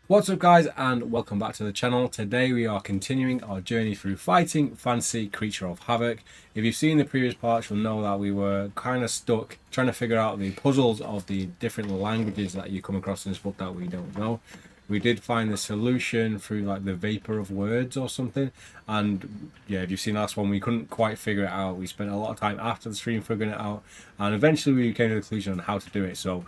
What's up guys and welcome back to the channel. Today we are continuing our journey through fighting Fancy Creature of Havoc. If you've seen the previous parts, you'll know that we were kind of stuck trying to figure out the puzzles of the different languages that you come across in this book that we don't know. We did find the solution through like the vapor of words or something, and yeah, if you've seen the last one, we couldn't quite figure it out. We spent a lot of time after the stream figuring it out, and eventually we came to the conclusion on how to do it. So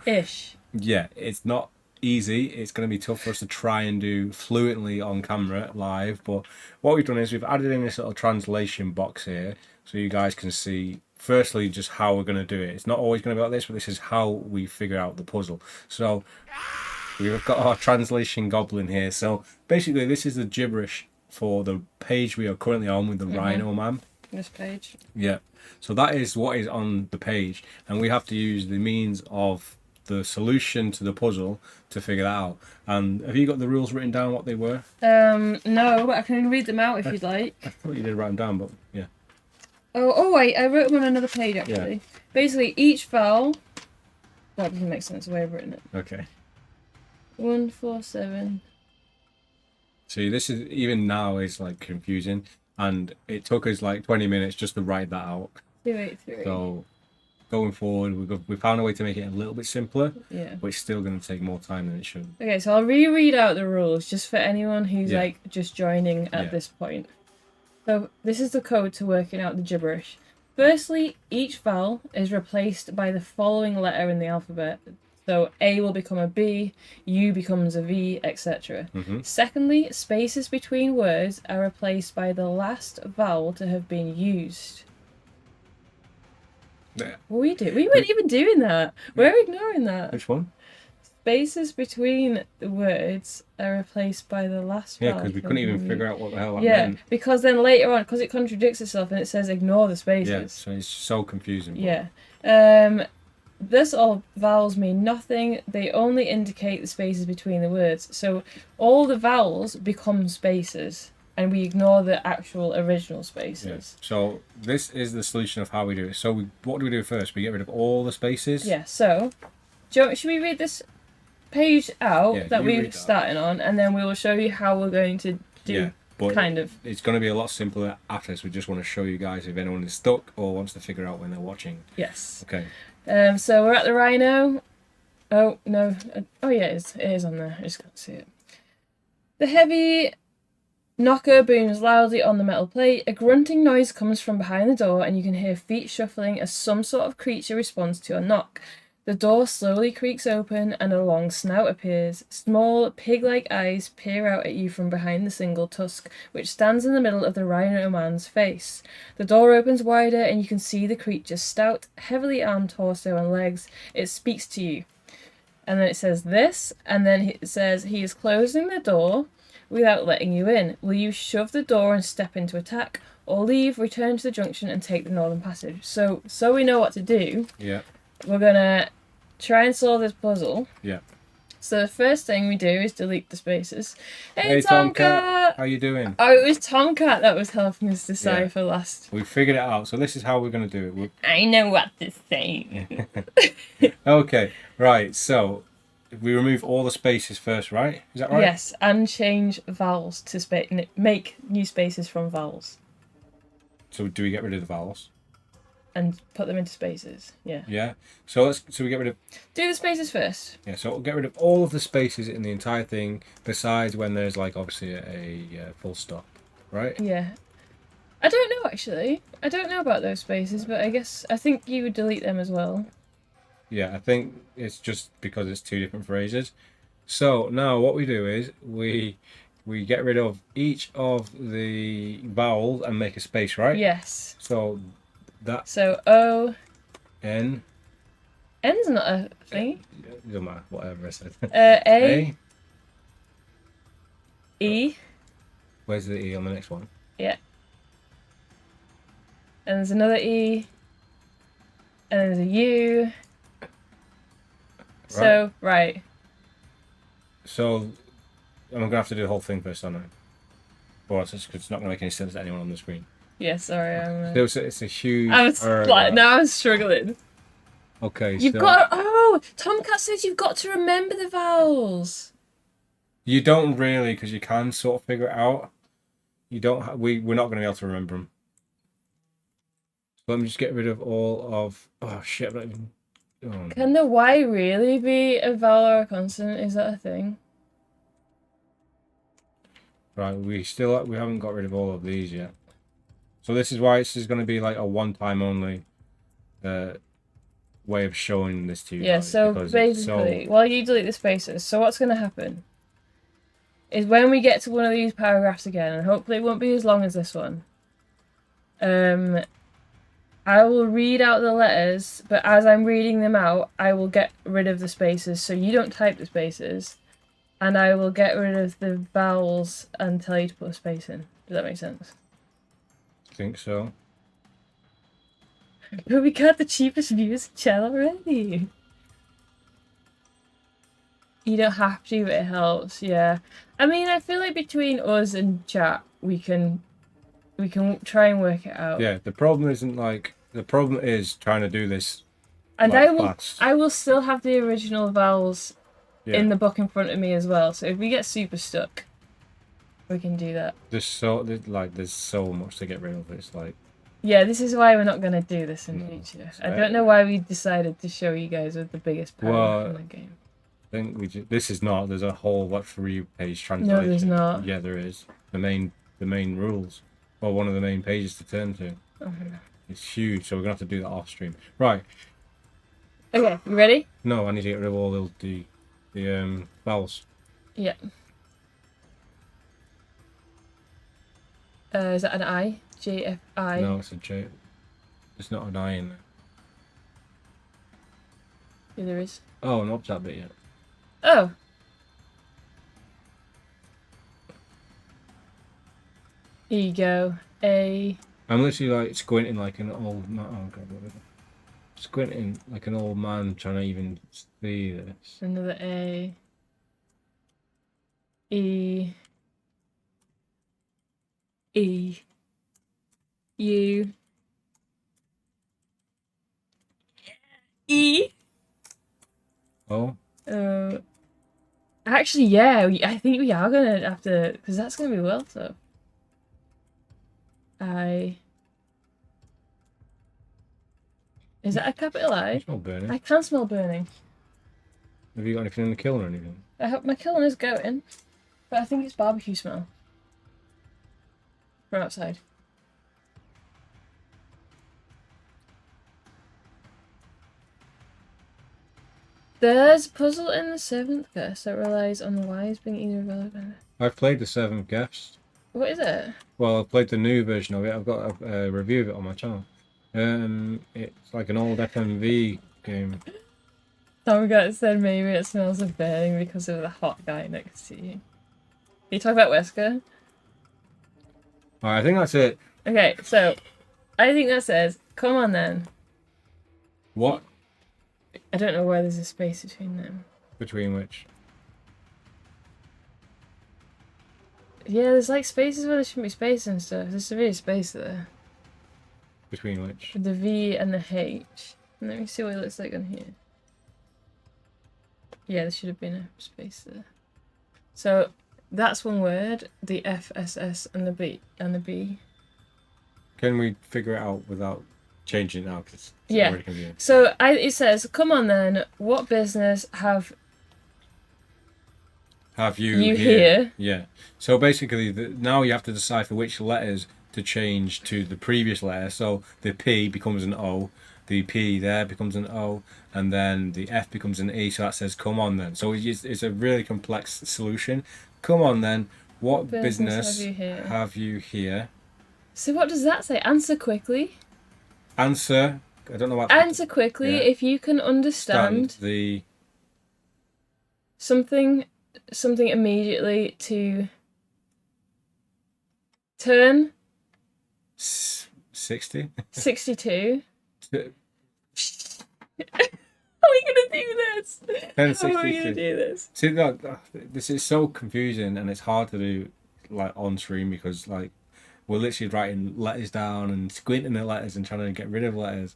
yeah, it's not easy. It's going to be tough for us to try and do fluently on camera live, but what we've done is we've added in this little translation box here so you guys can see firstly just how we're going to do it. It's not always going to be like this, but this is how we figure out the puzzle. So we've got our translation goblin here. So basically this is the gibberish for the page we are currently on with the Rhino Man. This page. Yeah, so that is what is on the page, and we have to use the means of the solution to the puzzle to figure that out. And have you got the rules written down, what they were? No, but I can read them out if you'd like. I thought you did write them down, but yeah. Oh wait, I wrote them on another page actually. Yeah. Basically, each vowel. That doesn't make sense the way I've written it. Okay. 1, 4, 7. See, this is even now is like confusing, and it took us like 20 minutes just to write that out. 2, 8, 3. So going forward, we found a way to make it a little bit simpler. Yeah. But it's still going to take more time than it should. Okay, so I'll reread out the rules just for anyone who's like just joining at this point. So this is the code to working out the gibberish. Firstly, each vowel is replaced by the following letter in the alphabet. So A will become a B, U becomes a V, etc. Secondly, spaces between words are replaced by the last vowel to have been used. Yeah. What we do? We weren't even doing that. We're ignoring that. Which one? Spaces between the words are replaced by the last vowel. Yeah, because we couldn't even figure out what the hell that meant. meant. Because then later on, because it contradicts itself and it says ignore the spaces. Yeah, so it's so confusing. Yeah. This all vowels mean nothing. They only indicate the spaces between the words. So all the vowels become spaces, and we ignore the actual original spaces. Yeah. So this is the solution of how we do it. So what do we do first? We get rid of all the spaces. Yeah. So, should we read this page out that we're starting on, and then we will show you how we're going to do. Yeah. But kind of. It's going to be a lot simpler after this. We just want to show you guys if anyone is stuck or wants to figure out when they're watching. Yes. Okay. So we're at the Rhino. Oh, no. Oh, yeah, it is on there. I just can't see it. The heavy knocker booms loudly on the metal plate. A grunting noise comes from behind the door, and you can hear feet shuffling as some sort of creature responds to your knock. The door slowly creaks open and a long snout appears. Small, pig-like eyes peer out at you from behind the single tusk, which stands in the middle of the Rhino Man's face. The door opens wider and you can see the creature's stout, heavily armed torso and legs. It speaks to you. And then it says this, and then it says, he is closing the door without letting you in. Will you shove the door and step into attack, or leave, return to the junction and take the northern passage? So we know what to do. Yeah. We're gonna try and solve this puzzle. Yeah. So the first thing we do is delete the spaces. Hey Tomcat! How you doing? Oh, it was Tomcat that was helping us decipher last. We figured it out. So this is how we're going to do it. I know what to say. Okay, right. So we remove all the spaces first, right? Is that right? Yes, and change vowels to make new spaces from vowels. So do we get rid of the vowels? And put them into spaces. Yeah. Yeah. So we get rid of. Do the spaces first. Yeah. So we'll get rid of all of the spaces in the entire thing, besides when there's like obviously a full stop, right? Yeah. I don't know actually. I don't know about those spaces, but I think you would delete them as well. Yeah, I think it's just because it's two different phrases. So now what we do is we get rid of each of the vowels and make a space, right? Yes. So that. So O. N. N's not a thing. It doesn't matter, whatever I said. A. E. Where's the E on the next one? Yeah. And there's another E. And there's a U. Right. So, right. So, I'm going to have to do the whole thing first, aren't I? Or else it's not going to make any sense to anyone on the screen. Yeah, sorry. It's a huge... Now I'm struggling. Okay, You've got... Oh! Tomcat says you've got to remember the vowels. You don't really, because you can sort of figure it out. You don't. We're not going to be able to remember them. Let me just get rid of all of. Oh shit! I'm not even. Oh, no. Can the Y really be a vowel or a consonant? Is that a thing? Right, we haven't got rid of all of these yet. So this is why this is going to be like a one-time only way of showing this to you Yeah, guys, so because basically, while you delete the spaces, so what's going to happen is when we get to one of these paragraphs again, and hopefully it won't be as long as this one, I will read out the letters, but as I'm reading them out, I will get rid of the spaces, so you don't type the spaces, and I will get rid of the vowels and tell you to put a space in. Does that make sense? I think so. But we got the cheapest views channel already. You don't have to, but it helps, yeah. I mean, I feel like between us and chat, we can try and work it out. Yeah, the problem is trying to do this. And like, fast. I will still have the original vowels Yeah. in the book in front of me as well. So if we get super stuck, we can do that. There's so much to get rid of. It's like. Yeah, this is why we're not going to do this in future. I don't know why we decided to show you guys with the biggest paragraph in the game. I think this is not. There's a whole 3-page translation. No, there's not. Yeah, there is. The main rules, or one of the main pages to turn to. It's huge, so we're gonna have to do that off stream. Right. Okay, you ready? No, I need to get rid of all the vowels. Yeah. Is that an I? J-F-I? No, it's a J. There's not an I in there. Yeah, there is. Oh, not that bit yet. Oh. Here you go. A. I'm literally like squinting like an old man. Oh god, whatever. Squinting like an old man trying to even see this. Another A. E. E. U. E. Oh. Actually, yeah, I think we are gonna have to, because that's gonna be well tough. I. Is that a capital I? I smell burning. I can smell burning. Have you got anything in the kiln or anything? I hope my kiln is going, but I think it's barbecue smell from outside. There's a puzzle in the 7th guest that relies on the Y's being either relevant. I've played the 7th guest. What is it? Well, I've played the new version of it. I've got a review of it on my channel. It's like an old FMV game. Some guy said maybe it smells of burning because of the hot guy next to you. You talk about Wesker? Alright, I think that's it. Okay, so I think that says, come on then. What? I don't know why there's a space between them. Between which? Yeah, there's like spaces where there shouldn't be space and stuff. There's really space there. Between which? With the V and the H. Let me see what it looks like on here. Yeah, there should have been a space there. So that's one word. The F, S, S, and the B and the B. Can we figure it out without changing it now? Because it's already confusing. So it says, "Come on then. What business have you here?" Yeah. So basically, now you have to decipher which letters to change to the previous letter. So the P becomes an O, the P there becomes an O, and then the F becomes an E. So that says, "Come on then." So it's a really complex solution. Come on then. What business have you here? So what does that say? Answer quickly. Answer. I don't know what. Answer quickly if you can understand the something immediately to turn 60. 62. How are we gonna do this? How are we gonna do this? See, look, this is so confusing and it's hard to do like on stream because like we're literally writing letters down and squinting at letters and trying to get rid of letters.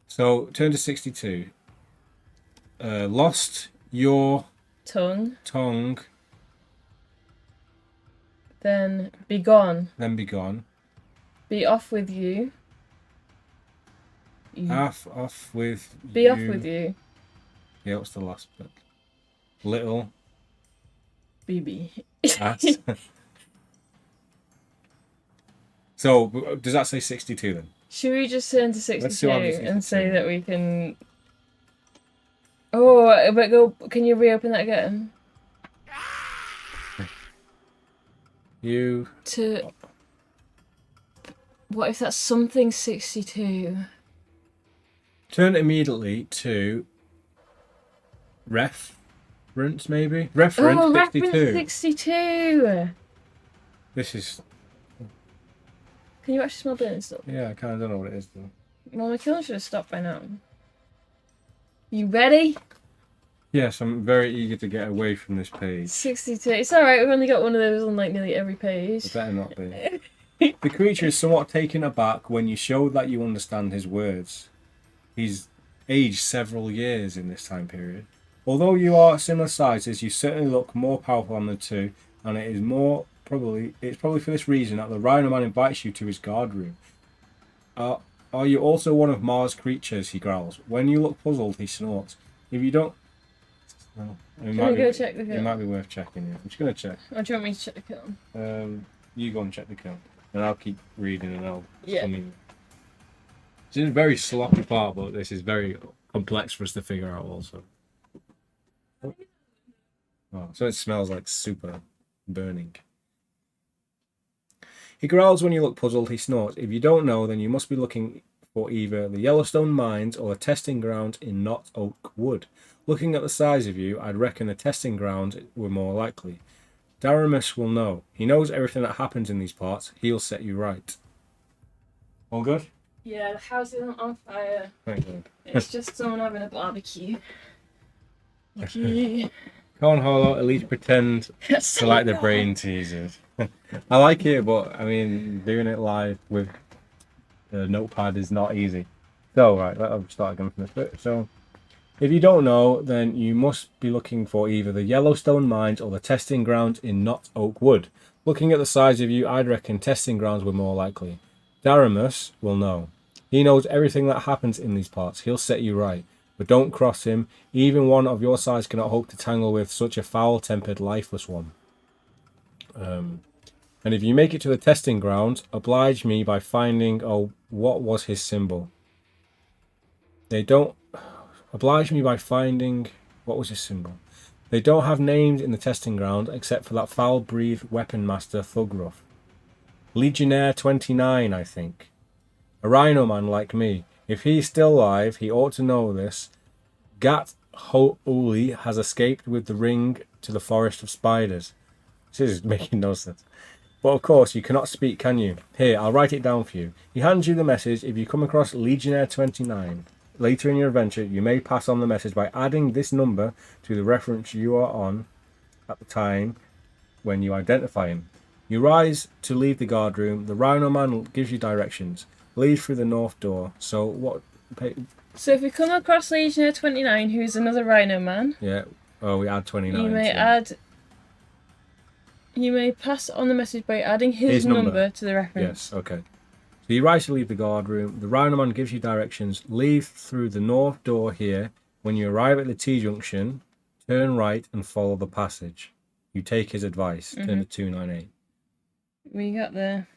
So turn to 62. Lost your tongue Then be gone. Then be gone. Be off with you. Off with Be you. off with you. Yeah, what's the last bit? Little BB. ass. So, does that say 62 then? Should we just turn to 62 what happens at and 62. say that we can... Oh, but go... Can you reopen that again? You... To... What if that's something 62? Turn immediately to... Reference, maybe? Reference Oh, 62. reference 62! This is... Can you actually smell burning stuff? Yeah, I kind of don't know what it is though. Well, my killing should have stopped by now. You ready? Yes, I'm very eager to get away from this page. 62. It's alright, we've only got one of those on like nearly every page. It better not be. The creature is somewhat taken aback when you show that you understand his words. He's aged several years in this time period. Although you are similar sizes, you certainly look more powerful than the two, and it's probably for this reason that the Rhino Man invites you to his guard room. Are you also one of Mars' creatures? He growls. When you look puzzled, he snorts. If you don't... Well, Can we go check the kill? It might be worth checking, yeah. I'm just going to check. Or do you want me to check the kill? You go and check the kill. And I'll keep reading and I'll... Yeah. It's a very sloppy part, but this is very complex for us to figure out also. Oh, so it smells like super burning. He growls when you look puzzled, he snorts. If you don't know, then you must be looking for either the Yellowstone mines or a testing ground in Knot Oak Wood. Looking at the size of you, I'd reckon the testing grounds were more likely. Daramus will know. He knows everything that happens in these parts. He'll set you right. All good? Yeah, the house isn't on fire. Thank you. It's just someone having a barbecue. Okay. Come on, Holo, at least pretend to like the brain teasers. I like it, but I mean, doing it live with a notepad is not easy. So, right, let's start again from this bit. So, if you don't know, then you must be looking for either the Yellowstone mines or the testing grounds in Knot Oak Wood. Looking at the size of you, I'd reckon testing grounds were more likely. Daramus will know. He knows everything that happens in these parts. He'll set you right. But don't cross him. Even one of your size cannot hope to tangle with such a foul-tempered, lifeless one. And if you make it to the testing ground, oblige me by finding... Oh, what was his symbol? They don't... Oblige me by finding... What was his symbol? They don't have names in the testing ground except for that foul-breathed weapon master Thugruff. Legionnaire 29, I think. A Rhino Man like me. If he's still alive, he ought to know this. Gat Ho'uli has escaped with the ring to the forest of spiders. This is making no sense. But of course, you cannot speak, can you? Here, I'll write it down for you. He hands you the message. If you come across Legionnaire 29 later in your adventure, you may pass on the message by adding this number to the reference you are on at the time when you identify him. You rise to leave the guard room. The Rhino Man gives you directions. Leave through the north door. So what... So if we come across Legionnaire 29, who's another Rhino Man... Yeah. Oh, we add 29. You may pass on the message by adding his number to the reference. Yes, okay. So you rise to leave the guard room. The Rhino Man gives you directions. Leave through the north door here. When you arrive at the T-junction, turn right and follow the passage. You take his advice. Turn to 298. We got there.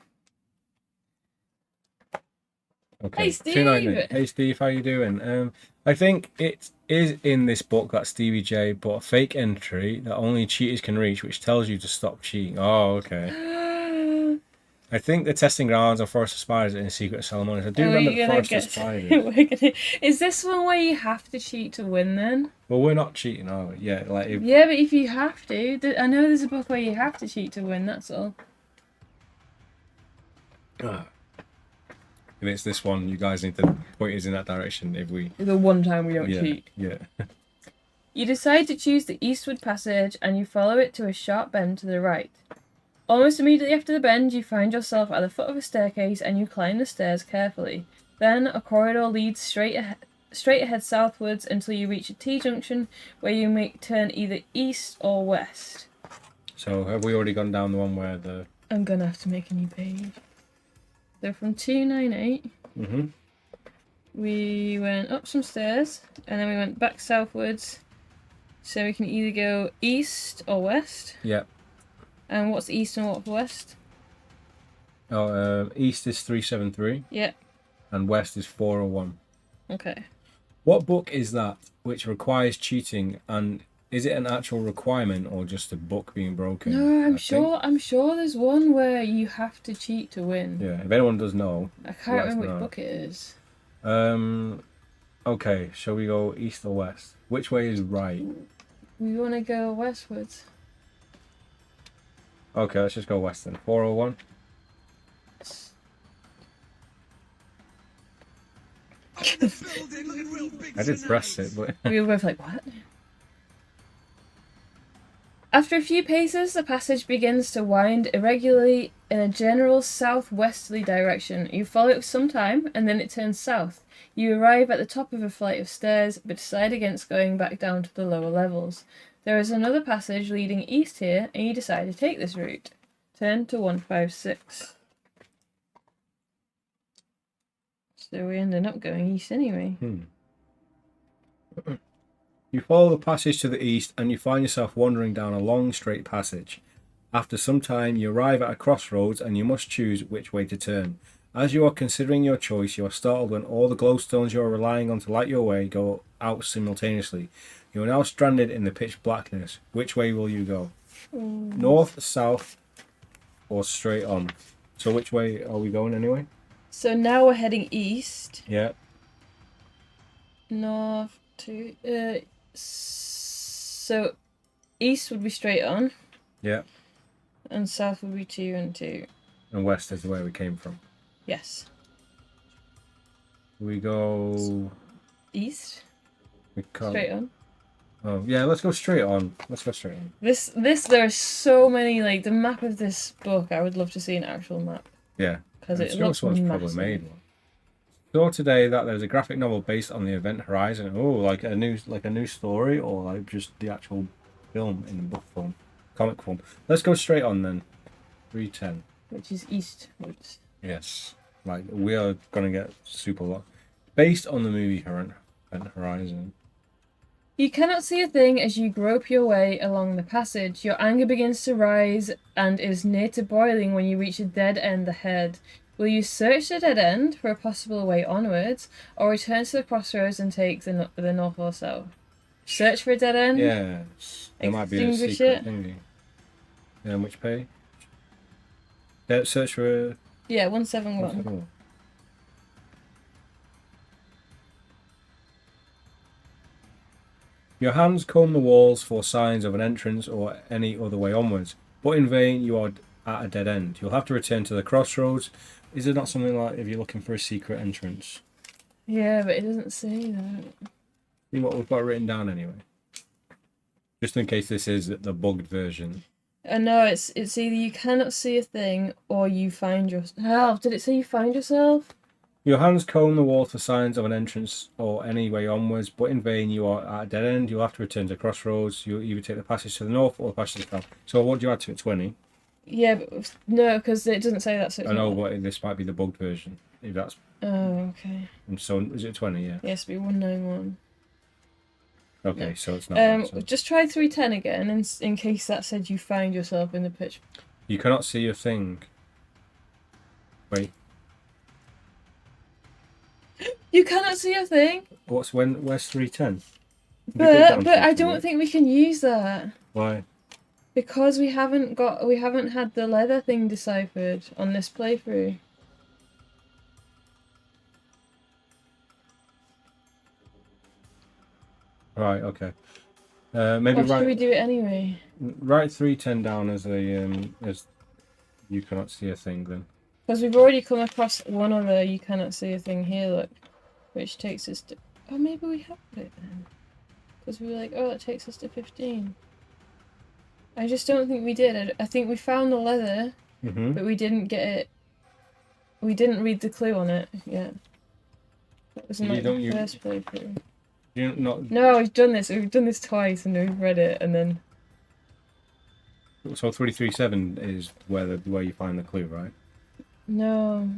Okay. Hey, Steve! 298. Hey, Steve, how you doing? I think it is in this book that Stevie J bought a fake entry that only cheaters can reach, which tells you to stop cheating. Oh, okay. I think the testing grounds on Forest of Spiders are in Secret Ceremonies. I do remember the Forest of Spiders. Is this one where you have to cheat to win then? Well, we're not cheating, are we? Yeah, yeah, but if you have to, I know there's a book where you have to cheat to win. That's all. If it's this one, you guys need to point us in that direction. If we the one time we don't cheat. Yeah. You decide to choose the eastward passage and you follow it to a sharp bend to the right. Almost immediately after the bend, you find yourself at the foot of a staircase and you climb the stairs carefully. Then a corridor leads straight ahead southwards until you reach a T-junction where you may turn either east or west. So have we already gone down the one where the I'm gonna have to make a new page. So from 298, we went up some stairs, and then we went back southwards. So we can either go east or west. Yeah. And what's east and what's west? Oh, east is 373. Yeah. And west is 401. Okay. What book is that which requires cheating, and is it an actual requirement or just a book being broken? No, I'm sure there's one where you have to cheat to win. Yeah, if anyone does know. I can't remember which book it is. Okay, shall we go east or west? Which way is right? We want to go westwards. Okay, let's just go west then. 401. I did press it, but We were both like, what? After a few paces, the passage begins to wind irregularly in a general southwesterly direction. You follow it for some time, and then it turns south. You arrive at the top of a flight of stairs, but decide against going back down to the lower levels. There is another passage leading east here, and you decide to take this route. Turn to 156. So we ended up going east anyway. You follow the passage to the east and you find yourself wandering down a long straight passage. After some time you arrive at a crossroads and you must choose which way to turn. As you are considering your choice, you are startled when all the glowstones you are relying on to light your way go out simultaneously. You are now stranded in the pitch blackness. Which way will you go? North, south, or straight on? So which way are we going anyway? So now we're heading east. Yeah. North to so east would be straight on. Yeah. And south would be 2 and 2. And west is where we came from. Yes. We go East. we can't... Straight on. Oh yeah, let's go straight on. Let's go straight on. This there are so many, like, the map of this book. I would love to see an actual map. Yeah. Because it sure looks someone's massive. probably made one. Saw today that there's a graphic novel based on the event Horizon. Oh, like a new story, or like just the actual film in book form, comic form. Let's go straight on then. 310. Which is eastwards. Yes, like we are gonna get super lot. Based on the movie Event Horizon. You cannot see a thing as you grope your way along the passage. Your anger begins to rise and is near to boiling when you reach a dead end ahead. Will you search the dead end for a possible way onwards, or return to the crossroads and take the north or south? Search for a dead end? Yes. There might be a Extinguish secret it? thingy. Which page? Search for... Yeah, 171. Your hands comb the walls for signs of an entrance or any other way onwards, but in vain you are at a dead end. You'll have to return to the crossroads. Is it not something like if you're looking for a secret entrance? Yeah, but it doesn't say that. See what we've got written down anyway. Just in case this is the bugged version. No, it's either you cannot see a thing or you find yourself. Did it say you find yourself? Your hands comb the wall for signs of an entrance or any way onwards, but in vain you are at a dead end. You'll have to return to crossroads. You'll either take the passage to the north or the passage to the south. So what do you add to it? 20? Yeah, but no, because it doesn't say that. So I know, but this might be the bugged version. If that's... Oh, okay. And so is it 20? Yeah. Yes, be 191. Okay, No. so it's not. That, so. Just try 310 again, in case that said you find yourself in the pitch. You cannot see a thing. Wait. You cannot see a thing. Where's 310? But I don't think we can use that. Why? Because we haven't had the leather thing deciphered on this playthrough. Right. Okay. Maybe Or should we do it anyway? Write 310 down as a as you cannot see a thing then. Because we've already come across one other you cannot see a thing here, look, which takes us to. Oh, maybe we have put it then. Because we were like, oh, it takes us to 15. I just don't think we did. I think we found the leather, but we didn't get it. We didn't read the clue on it yet. That was not the first playthrough. You not? No, we've done this. We've done this twice, and we've read it, and then. So 337 is where you find the clue, right? No.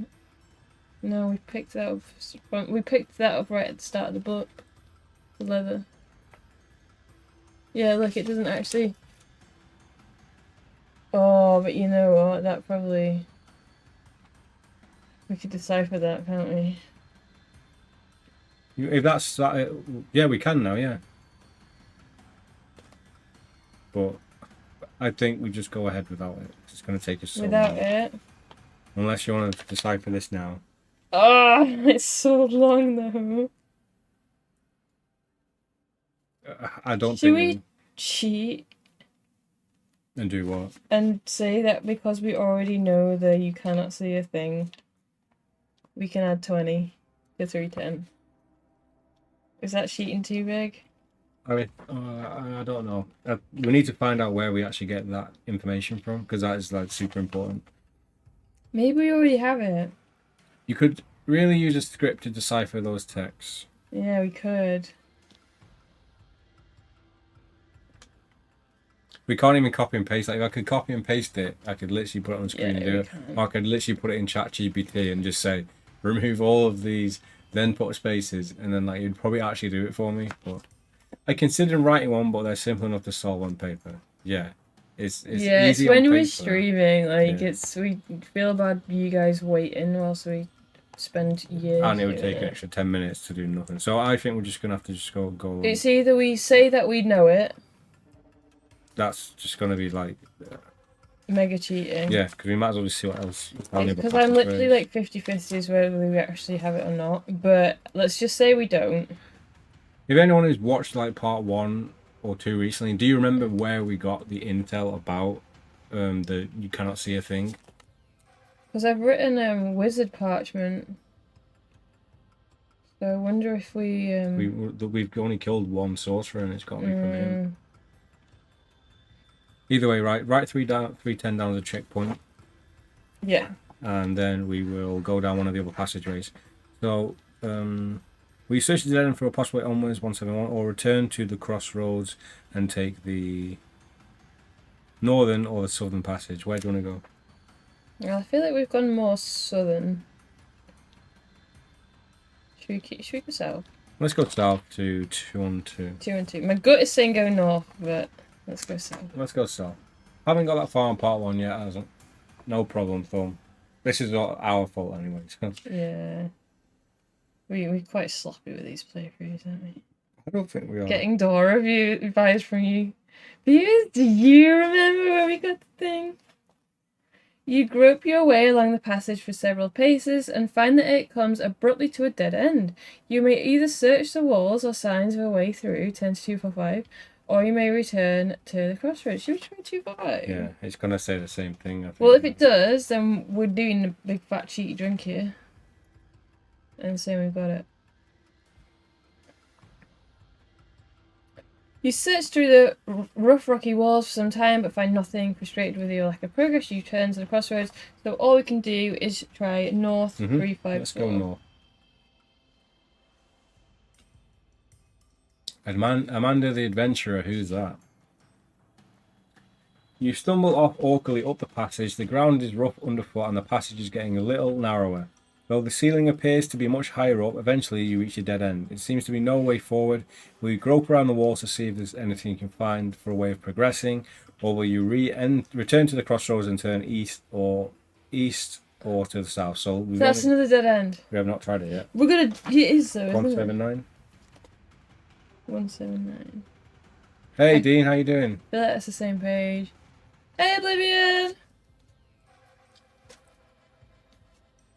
No, we picked that up. We picked that up right at the start of the book. The leather. Yeah, look, it doesn't actually. Oh, but you know what? That probably. We could decipher that, can't we? If that's that, yeah, we can now, yeah. But I think we just go ahead without it. It's going to take us so Without long. it. Unless you want to decipher this now. Oh, it's so long though. I don't Should think we cheat and do what? and say that because we already know that you cannot see a thing, we can add 20 to 310? Is that cheating too big? I mean, I don't know. We need to find out where we actually get that information from, because that is like super important. Maybe we already have it. You could really use a script to decipher those texts. Yeah, we could. We can't even copy and paste. Like, if I could copy and paste it, I could literally put it on the screen and do it. Can. Or I could literally put it in ChatGPT and just say, remove all of these, then put spaces, and then like you'd probably actually do it for me. But I considered writing one, but they're simple enough to solve on paper. Yeah, it's yeah, easy it's when on we're paper. streaming. Like Yeah. we feel bad you guys waiting whilst we spend years. And it would doing take an extra 10 minutes to do nothing. So I think we're just gonna have to just go. It's either we say that we know it. That's just gonna be like. Mega cheating. Yeah, because we might as well just see what else. Because I'm literally like 50-50 whether we actually have it or not. But let's just say we don't. If anyone who's watched like part 1 or 2 recently, do you remember where we got the intel about the you cannot see a thing? Because I've written wizard parchment. So I wonder if We've only killed one sorcerer and it's got to be from him. Either way, right? Write 310 down as a checkpoint. Yeah. And then we will go down one of the other passageways. So, we search the dead end for a possible way onwards, 171, or return to the crossroads and take the northern or the southern passage. Where do you want to go? Yeah, I feel like we've gone more southern. Should we go south? Let's go south to 212. 212. My gut is saying go north, but let's go south. Let's go south. Haven't got that far on part 1 yet, hasn't? No problem, Thorn. This is not our fault anyway. So. Yeah. We're quite sloppy with these playthroughs, aren't we? I don't think we are. Getting door review advice from you. Viewers, do you remember where we got the thing? You grope your way along the passage for several paces and find that it comes abruptly to a dead end. You may either search the walls or signs of a way through, 10 to 245, or you may return to the crossroads. Should we try 245? Yeah, it's going to say the same thing, I think. Well, if it does, then we're doing a big fat cheaty drink here. And saying we've got it. You search through the rough rocky walls for some time but find nothing. Frustrated with your lack of progress, you turn to the crossroads. So all we can do is try north 354. Let's go north. Amanda the Adventurer, who's that? You stumble off awkwardly up the passage. The ground is rough underfoot and the passage is getting a little narrower. Though the ceiling appears to be much higher up, eventually you reach a dead end. It seems to be no way forward. Will you grope around the walls to see if there's anything you can find for a way of progressing? Or will you return to the crossroads and turn east or to the south? So that's another dead end. We have not tried it yet. We're gonna... It is though, isn't 179. 179. Hey Dean, how you doing? I feel like that's the same page. Hey Oblivion!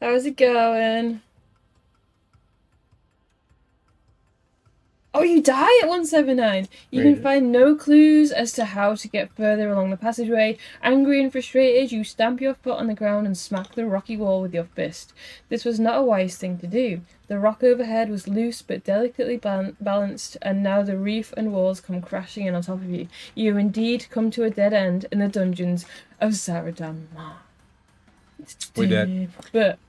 How's it going? Oh, you die at 179. You Really? can find no clues as to how to get further along the passageway. Angry and frustrated, you stamp your foot on the ground and smack the rocky wall with your fist. This was not a wise thing to do. The rock overhead was loose but delicately balanced, and now the reef and walls come crashing in on top of you. You have indeed come to a dead end in the dungeons of Zaradan. We did. But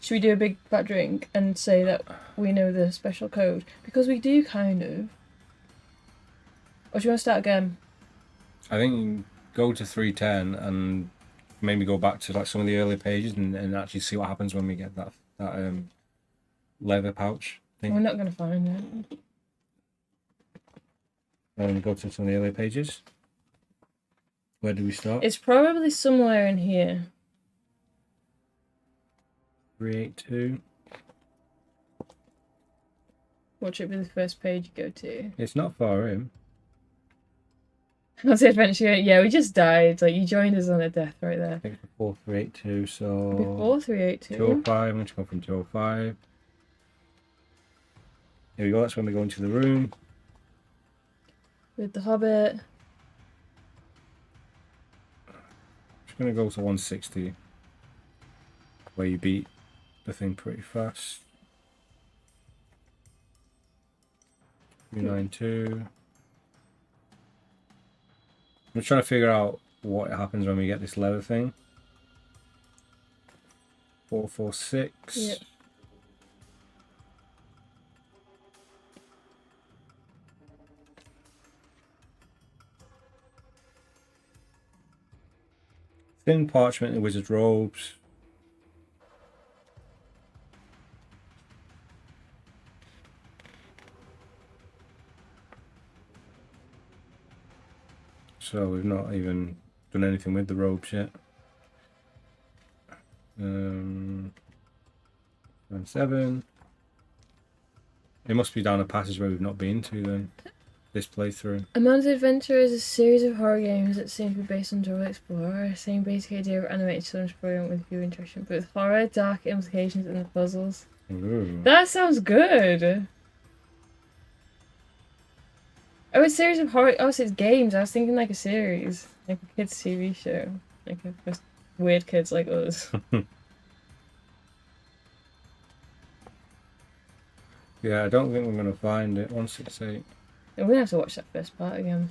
should we do a big fat drink and say that we know the special code? Because we do, kind of. Or do you want to start again? I think go to 310 and maybe go back to like some of the earlier pages and actually see what happens when we get that leather pouch thing. We're not going to find it. And go to some of the earlier pages. Where do we start? It's probably somewhere in here. 382. What should be the first page you go to? It's not far in. That's the adventure. Yeah, we just died. Like, you joined us on a death right there. I think before 382, so... Before 382? 205, I'm going to go from 205. Here we go, that's when we go into the room. With the Hobbit. Just going to go to 160. Where you beat the thing pretty fast. 292. I'm trying to figure out what happens when we get this leather thing. 446. Yep. Thin parchment and wizard's robes. So we've not even done anything with the robes yet. 7. It must be down a passage where we've not been to then. This playthrough. A Man's Adventure is a series of horror games that seem to be based on Dora Explorer. Same basic idea of animated children's program with few interaction, but with horror, dark implications, and the puzzles. Ooh. That sounds good. Oh, it's a series of horror. Oh, so it's games. I was thinking like a series, like a kids' TV show, like for weird kids like us. Yeah, I don't think we're gonna find it. 168. We're gonna have to watch that first part again.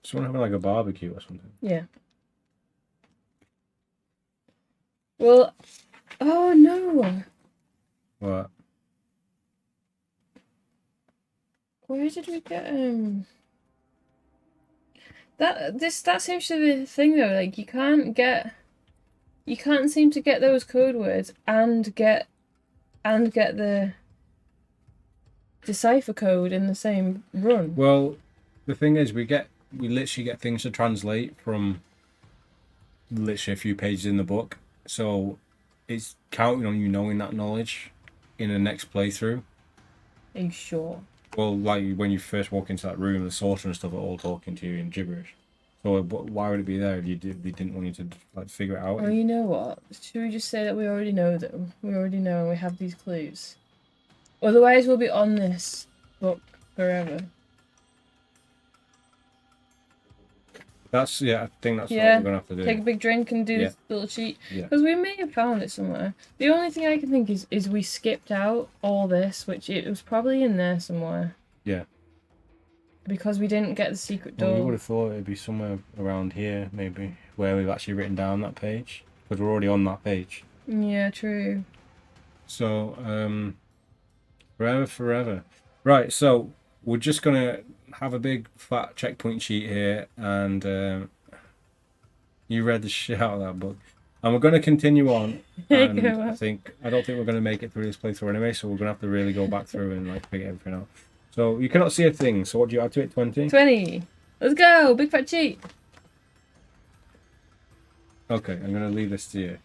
Someone having like a barbecue or something. Yeah. Well, oh no. What? Where did we get that seems to be the thing though, like you can't seem to get those code words and get the decipher code in the same run. Well, the thing is, we literally get things to translate from literally a few pages in the book, so it's counting on you knowing that knowledge in the next playthrough. Are you sure? Well, like when you first walk into that room, the sorcerer and stuff are all talking to you in gibberish. So why would it be there if they didn't want you to like figure it out? Well, you know what? Should we just say that we already know them? We already know and we have these clues. Otherwise, we'll be on this book forever. I think that's what we're gonna have to do. Take a big drink and do this little cheat. Yeah. Because we may have found it somewhere. The only thing I can think is we skipped out all this, which it was probably in there somewhere. Yeah. Because we didn't get the secret door. Well, we would have thought it'd be somewhere around here, maybe, where we've actually written down that page, because we're already on that page. Yeah, true. So, forever. Right, so we're just gonna have a big fat checkpoint sheet here, and you read the shit out of that book, and we're gonna continue on. And I don't think we're gonna make it through this playthrough anyway, so we're gonna have to really go back through and like figure everything out. So you cannot see a thing. So what do you add to it? 20. 20. Let's go. Big fat cheat. Okay, I'm gonna leave this to you.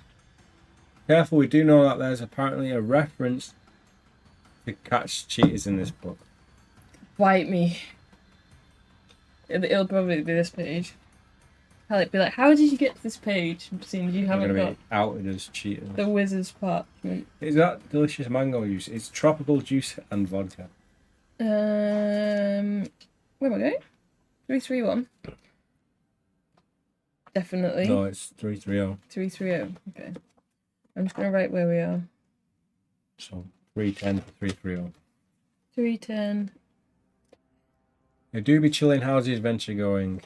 Careful, we do know that there's apparently a reference to catch cheaters in this book. Bite me. It'll probably be this page. I'll be like, how did you get to this page? Seeing you haven't got be outed as cheaters. the wizard's parchment. Is that delicious mango juice? It's tropical juice and vodka. Where am I going? 331. Definitely. No, it's 330. 330. Okay. I'm just gonna write where we are. So 310 to 330. 310. It do be chilling. How's the adventure going?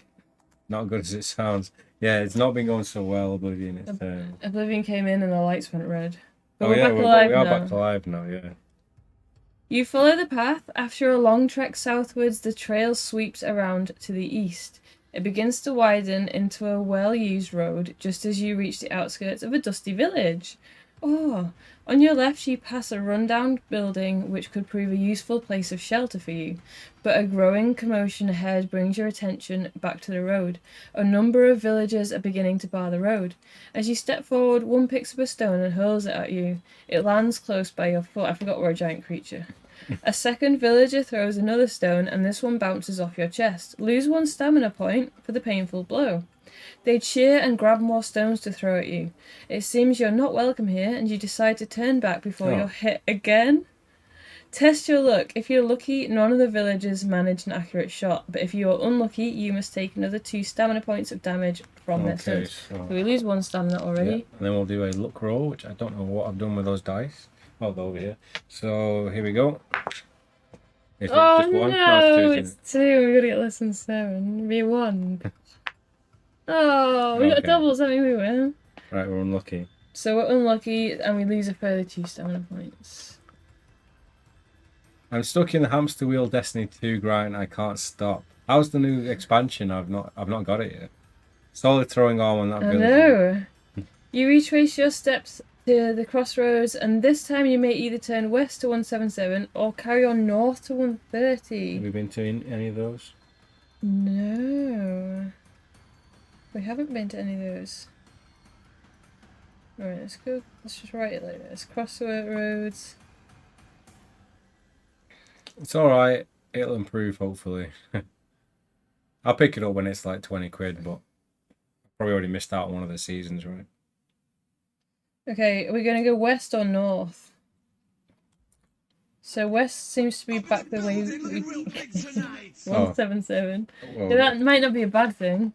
Not good as it sounds. Yeah, it's not been going so well, Oblivion. Oblivion came in and the lights went red. But Oh we're yeah, back alive we are now. back to live now, yeah. You follow the path. After a long trek southwards, the trail sweeps around to the east. It begins to widen into a well-used road just as you reach the outskirts of a dusty village. Oh, on your left you pass a rundown building which could prove a useful place of shelter for you, but a growing commotion ahead brings your attention back to the road. A number of villagers are beginning to bar the road. As you step forward, one picks up a stone and hurls it at you. It lands close by your foot. I forgot we're a giant creature. A second villager throws another stone, and this one bounces off your chest. Lose one stamina point for the painful blow. They cheer and grab more stones to throw at you. It seems you're not welcome here, and you decide to turn back before you're hit again. Test your luck. If you're lucky, none of the villagers manage an accurate shot, but if you are unlucky, you must take another 2 stamina points of damage from their stones. So we lose 1 stamina already. Yeah. And then we'll do a luck roll, which I don't know what I've done with those dice. Oh, they're over here. So here we go. Is it Oh just one? no, It's it's 2. We're gonna get less than 7. It'll be 1. Oh, we got Okay. doubles, haven't we? Win. Right, we're unlucky. So we're unlucky, and we lose a further 2 stamina points. I'm stuck in the hamster wheel Destiny 2 grind. I can't stop. How's the new expansion? I've not got it yet. Solid throwing arm on that I village. know. You retrace your steps to the crossroads, and this time you may either turn west to 177 or carry on north to 130. Have we been to any of those? No. We haven't been to any of those. Alright, let's go. Let's just write it like this. Crossroads. It's alright. It'll improve, hopefully. I'll pick it up when it's like 20 quid, but I've probably already missed out on one of the seasons, right? Okay, are we going to go west or north? So west seems to be back the way we 177. Well, Yeah, that might not be a bad thing.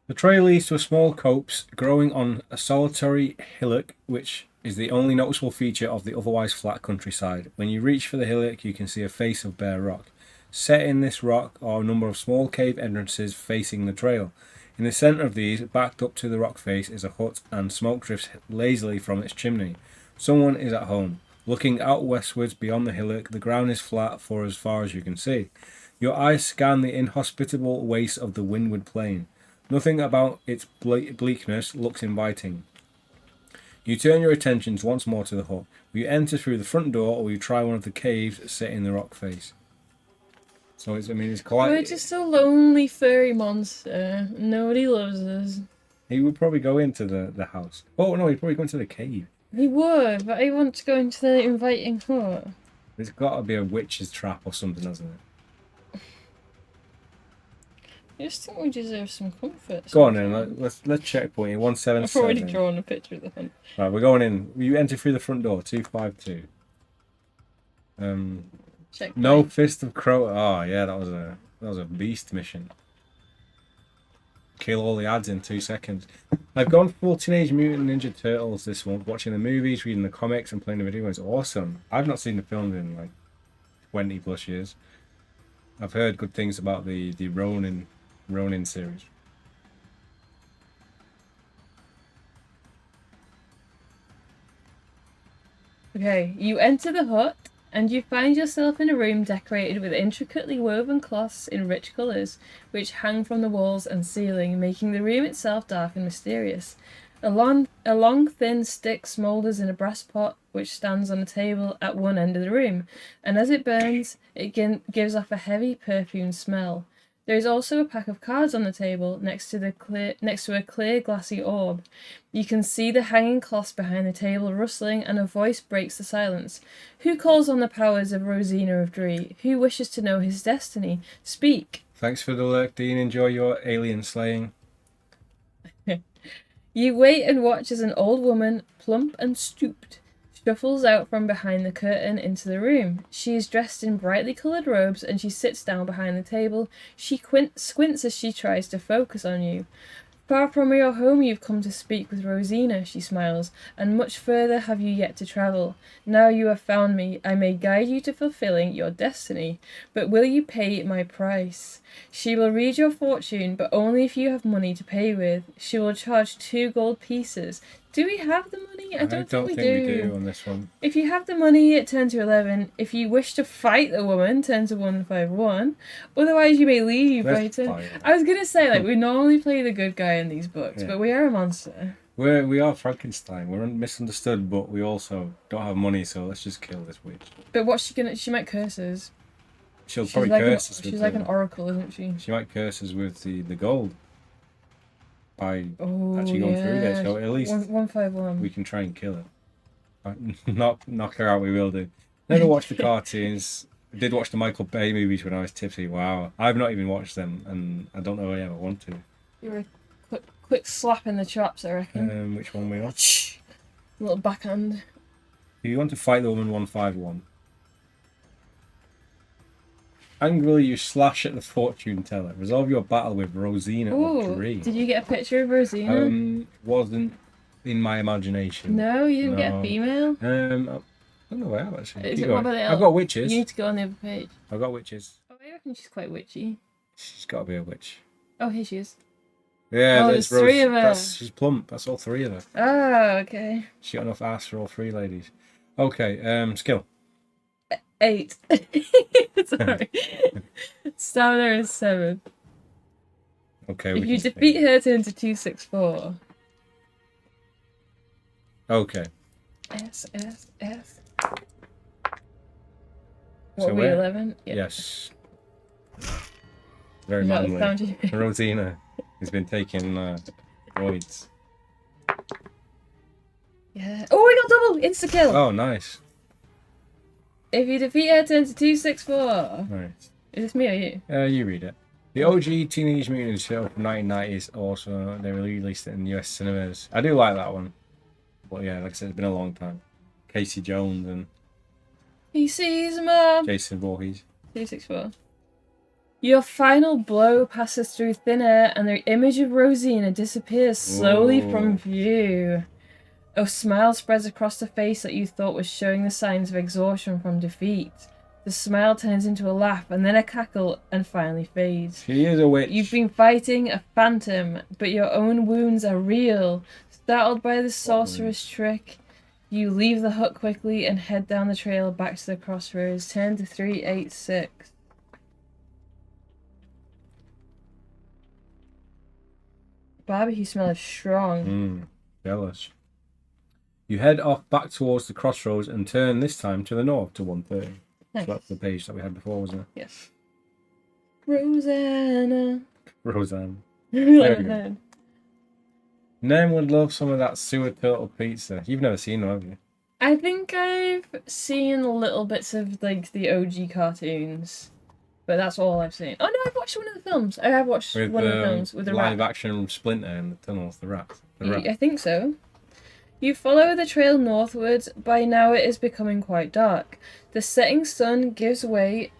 the trail leads to a small copse growing on a solitary hillock, which is the only noticeable feature of the otherwise flat countryside. When you reach for the hillock, you can see a face of bare rock. Set in this rock are a number of small cave entrances facing the trail. In the centre of these, backed up to the rock face, is a hut, and smoke drifts lazily from its chimney. Someone is at home. Looking out westwards beyond the hillock, the ground is flat for as far as you can see. Your eyes scan the inhospitable waste of the windward plain. Nothing about its bleakness looks inviting. You turn your attentions once more to the hut. Will you enter through the front door, or will you try one of the caves set in the rock face? So it's quite... We're just a lonely furry monster. Nobody loves us. He would probably go into the house. Oh no, he'd probably go into the cave. He would, but I want to go into the inviting hut. There's got to be a witch's trap or something, hasn't it? I just think we deserve some comfort. Go on then. Let's checkpoint. 177. I've already drawn a picture of the hunt. Right, we're going in. You enter through the front door. 252. Checkpoint. No fist of crow. Oh yeah, that was a beast mission. Kill all the ads in 2 seconds. I've gone full Teenage Mutant Ninja Turtles this month, watching the movies, reading the comics, and playing the video games. Awesome. I've not seen the films in like 20 plus years. I've heard good things about the Ronin series. Okay, you enter the hut and you find yourself in a room decorated with intricately woven cloths in rich colours, which hang from the walls and ceiling, making the room itself dark and mysterious. A long thin stick smoulders in a brass pot which stands on a table at one end of the room, and as it burns, it gives off a heavy perfumed smell. There is also a pack of cards on the table next to a clear glassy orb. You can see the hanging cloths behind the table rustling, and a voice breaks the silence. Who calls on the powers of Rosina of Dree? Who wishes to know his destiny? Speak! Thanks for the lurk, Dean. Enjoy your alien slaying. You wait and watch as an old woman, plump and stooped, shuffles out from behind the curtain into the room. She is dressed in brightly coloured robes and she sits down behind the table. She squints as she tries to focus on you. Far from your home you've come to speak with Rosina, she smiles, and much further have you yet to travel. Now you have found me, I may guide you to fulfilling your destiny, but will you pay my price? She will read your fortune, but only if you have money to pay with. She will charge 2 gold pieces. Do we have the money? I don't think we we do on this one. If you have the money, turn to 11. If you wish to fight the woman, turn to 151. Otherwise, you may leave by Let's turn. fight her. I was gonna say, like, we normally play the good guy in these books, Yeah. but we are a monster. We are Frankenstein. We're misunderstood, but we also don't have money, so let's just kill this witch. But what's she gonna? She might curse us. She'll She's probably like curse us. she's like an oracle, isn't she? She might curse us with the gold by Oh, actually going through there. yeah. So at least 151. we can try and kill her. Knock her out. We will do. Never watched the cartoons. I did watch the Michael Bay movies when I was tipsy. Wow, I've not even watched them, and I don't know if I ever want to. You're a quick slap in the chops, I reckon. Which one we on? Little backhand. Do you want to fight the woman 151? Angrily, you slash at the fortune teller. Resolve your battle with Rosina or Ooh, Dream. did you get a picture of Rosina? Wasn't in my imagination. No, you didn't get a No. female. I don't know where I have actually. Is Keep it one going. by the I've got witches. You need to go on the other page. I've got witches. Oh, I reckon she's quite witchy. She's got to be a witch. Oh, here she is. Yeah, Oh, there's there's three of her. She's plump. That's all three of her. Oh, okay. She got enough ass for all three ladies. Okay, skill. 8. Sorry. Stamina is 7. Okay. If we you can defeat see. her, turn to 264. Okay. S. So What were we, where? 11? Yeah. Yes. Very Is that the manly. sound you- Rosina has been taking roids. Yeah. Oh, we got double! Insta kill! Oh, nice. If you defeat her, turn to 264. Nice. Is this me or you? You read it. The OG Teenage Mutant Ninja Turtles from 1990s also, they released it in US cinemas. I do like that one. But yeah, like I said, it's been a long time. Casey Jones and He sees mom. Jason Voorhees. 264. Your final blow passes through thin air and the image of Rosina disappears slowly Ooh. from view. A smile spreads across the face that you thought was showing the signs of exhaustion from defeat. The smile turns into a laugh and then a cackle and finally fades. She is a witch. You've been fighting a phantom, but your own wounds are real. Startled by the sorcerer's trick, you leave the hut quickly and head down the trail back to the crossroads. Turn to 386. Barbecue smell is strong. Jealous. You head off back towards the crossroads and turn this time to the north to 130. Nice. So that's the page that we had before, wasn't it? Yes. Rosanna. Roseanne. Like we that go. head. Nem would love some of that sewer turtle pizza. You've never seen them, have you? I think I've seen little bits of like the OG cartoons, but that's all I've seen. Oh no, I've watched one of the films. I have watched With one of the films with the live rat. action Splinter in the tunnels, the rat. The rat. I think so. You follow the trail northwards. By now it is becoming quite dark. The setting sun gives way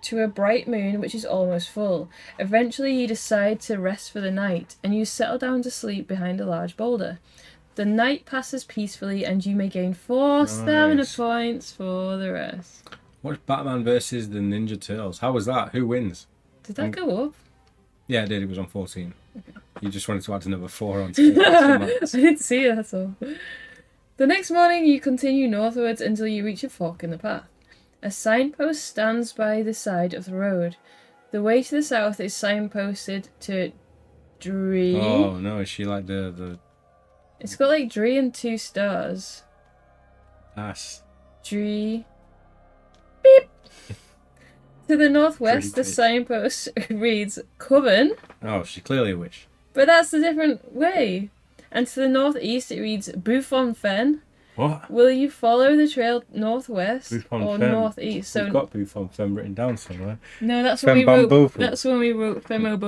to a bright moon which is almost full. Eventually you decide to rest for the night and you settle down to sleep behind a large boulder. The night passes peacefully and you may gain 4 stamina Nice. points for the rest. Watch Batman versus the Ninja Turtles. How was that? Who wins? Did that go up? Yeah, it did. It was on 14. You just wanted to add another 4 on to I it. didn't see it, that's all. The next morning you continue northwards until you reach a fork in the path. A signpost stands by the side of the road. The way to the south is signposted to Dree. Oh no, is she like the It's got like Dree and 2 stars. ass? Dree. Beep! To the northwest, the Pretty bitch. signpost reads Coven, Oh, she's clearly a witch. but that's a different way. And to the northeast, it reads Buffon Fen. What? Will you follow the trail northwest Buffon or Fen. northeast? So We've got Buffon Femme written down somewhere. no, that's Fen when we wrote. Bamboofle. That's when we wrote Femu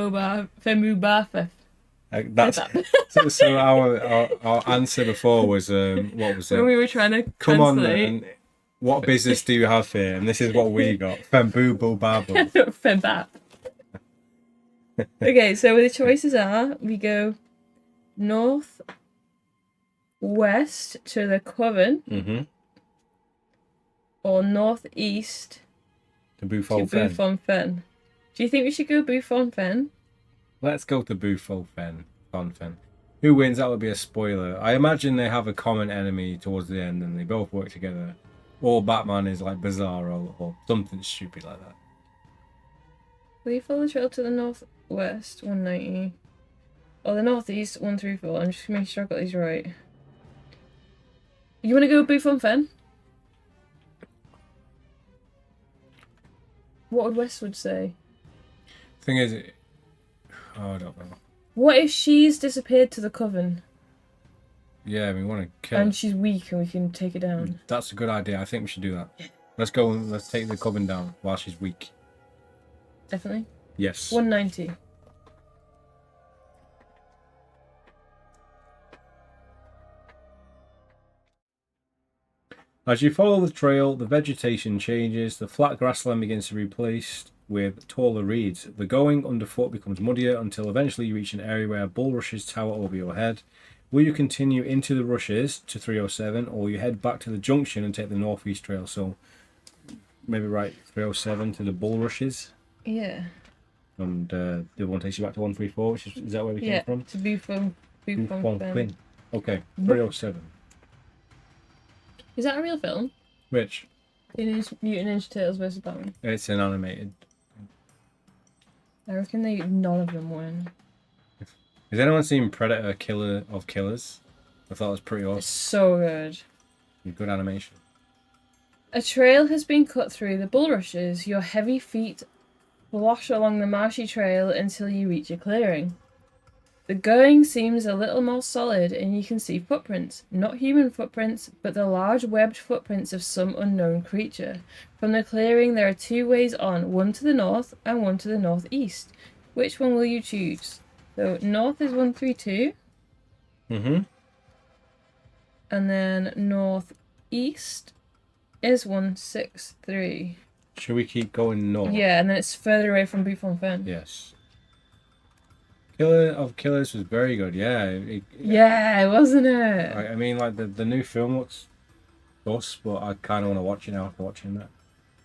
Bafa. That's so our answer before was what was When it? we were trying to Come on, translate. then. What business do you have here? And this is what we got. Fembu boo babu. Fembap. Okay, so the choices are we go north west to the Coven Mm-hmm. or northeast To to Buffon Fen. Buffon Fen. Do you think we should go Buffon Fen? Let's go to Buffon Fen. Fon Fen. Who wins? That would be a spoiler. I imagine they have a common enemy towards the end and they both work together. Or Batman is like Bizarro or something stupid like that. Will you follow the trail to the northwest, 190? Or the northeast, 134. I'm just making sure I got these right. You want to go Booth on Fen? What would Westwood say? Thing is, I don't know. What if she's disappeared to the coven? Yeah, we want to kill her. And she's weak and we can take her down. That's a good idea. I think we should do that. Let's go and let's take the coven down while she's weak. Definitely. Yes. 190. As you follow the trail, the vegetation changes. The flat grassland begins to be replaced with taller reeds. The going underfoot becomes muddier until eventually you reach an area where bulrushes tower over your head. Will you continue into the rushes to 307, or will you head back to the junction and take the northeast trail? So maybe right 307 to the bulrushes, Yeah. and the other one takes you back to 134, which is that where we came from? To Booth on Fen. Okay, 307. Is that a real film? Which? Teenage Mutant Ninja Turtles vs. Batman. It's an animated. I reckon none of them win. Has anyone seen Predator Killer of Killers? I thought it was pretty It's awesome. so good. Good animation. A trail has been cut through the bulrushes. Your heavy feet slosh along the marshy trail until you reach a clearing. The going seems a little more solid and you can see footprints. Not human footprints, but the large webbed footprints of some unknown creature. From the clearing there are two ways on, one to the north and one to the northeast. Which one will you choose? So north is 132. Mm-hmm. And then northeast is 163. Should we keep going north? Yeah, and then it's further away from Booth Fen. Yes. Killer of Killers was very good. Yeah. Yeah, wasn't it? I mean, like the new film looks us, but I kind of want to watch it now after watching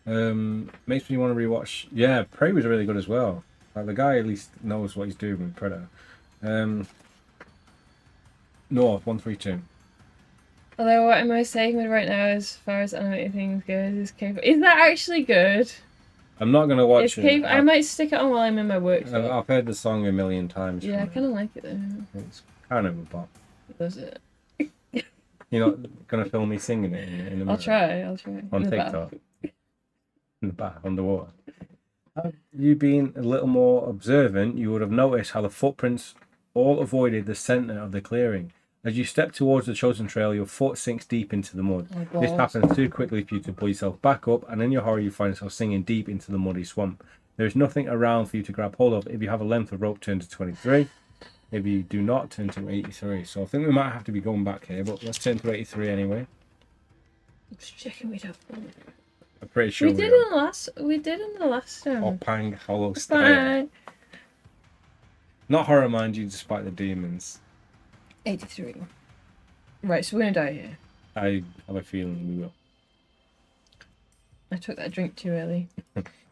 that. Makes me want to rewatch. Yeah, Prey was really good as well. Like the guy at least knows what he's doing with Predator. North 132. Although what am I saying with right now as far as animated things goes is K-pop. Is that actually good? I'm not gonna watch it. I might stick it on while I'm in my workshop. I've heard the song a million times. Yeah, I kind of like it though. It's kind of a bop. Does it? You're not gonna film me singing it in the mirror? I'll try. On In the bath. TikTok. In the bath, underwater. Had you been a little more observant, you would have noticed how the footprints all avoided the centre of the clearing. As you step towards the chosen trail, your foot sinks deep into the mud. Oh, This God. happens too quickly for you to pull yourself back up, and in your horror, you find yourself sinking deep into the muddy swamp. There is nothing around for you to grab hold of. If you have a length of rope, turn to 23. If you do not, turn to 83. So I think we might have to be going back here, but let's turn to 83 anyway. Just checking we don't. I'm pretty sure We did in the last Or Pang Hollow Style. Not horror, mind you, despite the demons. 83. Right, so we're gonna die here. I have a feeling we will. I took that drink too early.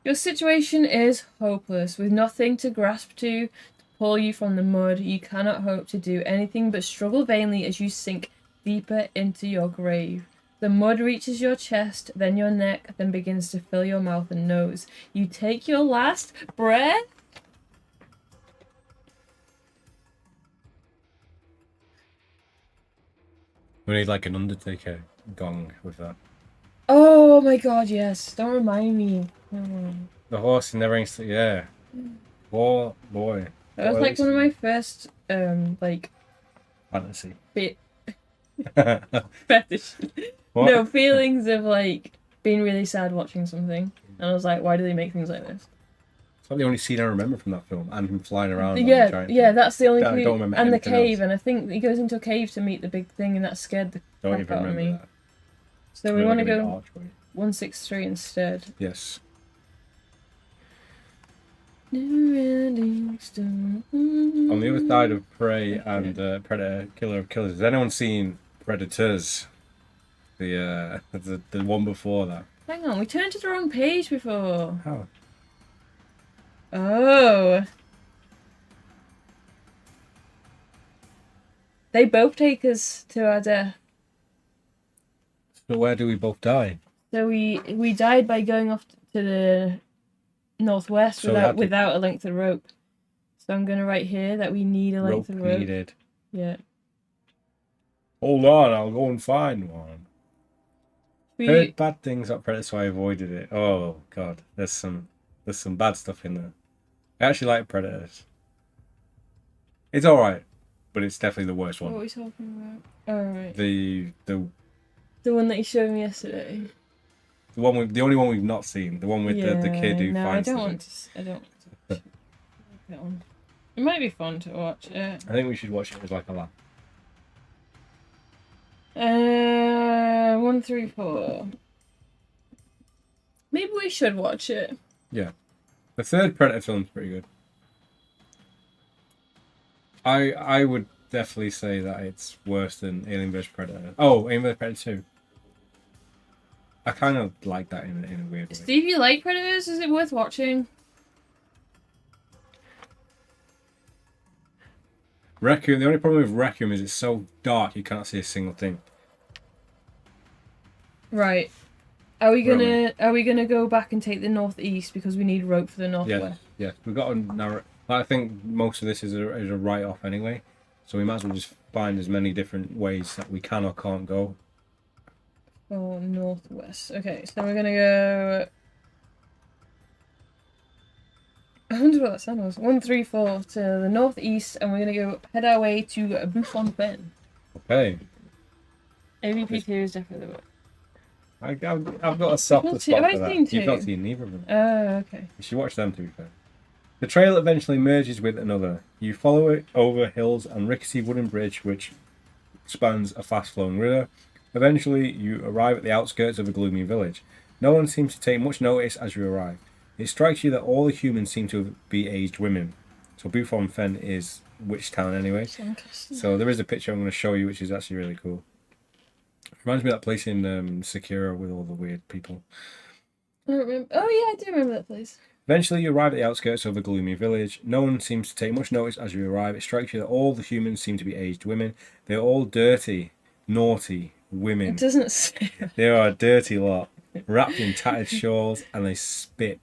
Your situation is hopeless. With nothing to grasp to pull you from the mud, you cannot hope to do anything but struggle vainly as you sink deeper into your grave. The mud reaches your chest, then your neck, then begins to fill your mouth and nose. You take your last breath. We need like an Undertaker gong with that. Oh my god, yes. Don't remind me. Oh. The horse in Never Ends. Yeah. Oh boy. That was like one of my first, like, fantasy. fetish. What? No, feelings of like being really sad watching something. And I was like, why do they make things like this? It's like the only scene I remember from that film, and him flying around. Yeah, that's the only I clue. don't remember And the anything cave, else. and I think he goes into a cave to meet the big thing, and that scared the Don't crap even out of remember me. that. So we want to Like a big go archway. 163 instead. Yes. On On the other side of Prey and Predator, Killer of Killers, has anyone seen Predators? The one before that. Hang on, we turned to the wrong page before. How? Oh. They both take us to our death. So where do we both die? So we died by going off to the northwest So we had to- without a length of rope. So I'm gonna write here that we need a length of rope. Needed. Yeah. Hold on, I'll go and find one. We Heard bad things about Predator, so I avoided it. Oh god, there's some bad stuff in there. I actually like Predators. It's alright, but it's definitely the worst what are one. we talking about? Oh right. The The one that you showed me yesterday. the only one we've not seen. The one with the kid who no, finds I don't the- want to. I don't want to watch that one. It might be fun to watch. I think we should watch it as like a laugh. 1, 3, 4. Maybe we should watch it. Yeah. The third Predator film's pretty good. I would definitely say that it's worse than Alien vs Predator. Oh, Alien vs Predator 2. I kind of like that in a weird way. Steve, you like Predators? Is it worth watching? Requiem. The only problem with Requiem is it's so dark you cannot see a single thing. Right. Are we Where are gonna go back and take the northeast because we need rope for the northwest? Yeah. We've got to narrow. I think most of this is a write off anyway, so we might as well just find as many different ways that we can or can't go. Oh, northwest. Okay, so we're gonna go. I wonder what that sound was. 1, 3, 4 to the northeast, and we're gonna head our way to Buffon Fen. Okay. AVP 2 is definitely the way. I've got a softer Have spot I for that. seen You've not two? seen neither of them. Oh, okay. You should watch them, to be fair. The trail eventually merges with another. You follow it over hills and rickety wooden bridge which spans a fast-flowing river. Eventually, you arrive at the outskirts of a gloomy village. No one seems to take much notice as you arrive. It strikes you that all the humans seem to be aged women. So Buffon Fen is which town anyway? Lancaster. So there is a picture I'm going to show you which is actually really cool. Reminds me of that place in Sakura with all the weird people. I don't remember. Oh yeah, I do remember that place. Eventually, you arrive at the outskirts of a gloomy village. No one seems to take much notice as you arrive. It strikes you that all the humans seem to be aged women. They're all dirty, naughty women. It doesn't say. They are a dirty lot, wrapped in tattered shawls, and they spit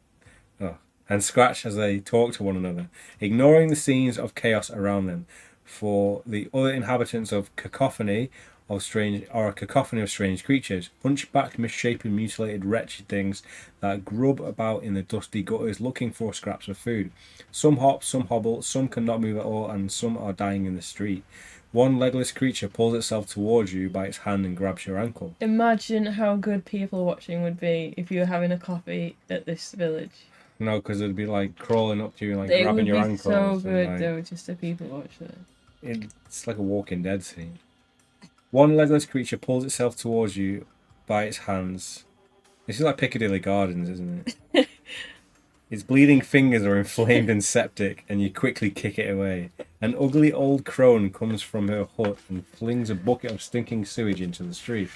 and scratch as they talk to one another, ignoring the scenes of chaos around them. For the other inhabitants of a cacophony of strange creatures, hunchbacked, misshapen, mutilated, wretched things that grub about in the dusty gutters looking for scraps of food. Some hop, some hobble, some cannot move at all, and some are dying in the street. One legless creature pulls itself towards you by its hand and grabs your ankle. Imagine how good people watching would be if you were having a coffee at this village. No, because it'd be like crawling up to you and like It would grabbing be your ankles. so good and, though, just to people watch it. It's like a Walking Dead scene. One legless creature pulls itself towards you by its hands. This is like Piccadilly Gardens, isn't it? Its bleeding fingers are inflamed and septic, and you quickly kick it away. An ugly old crone comes from her hut and flings a bucket of stinking sewage into the street.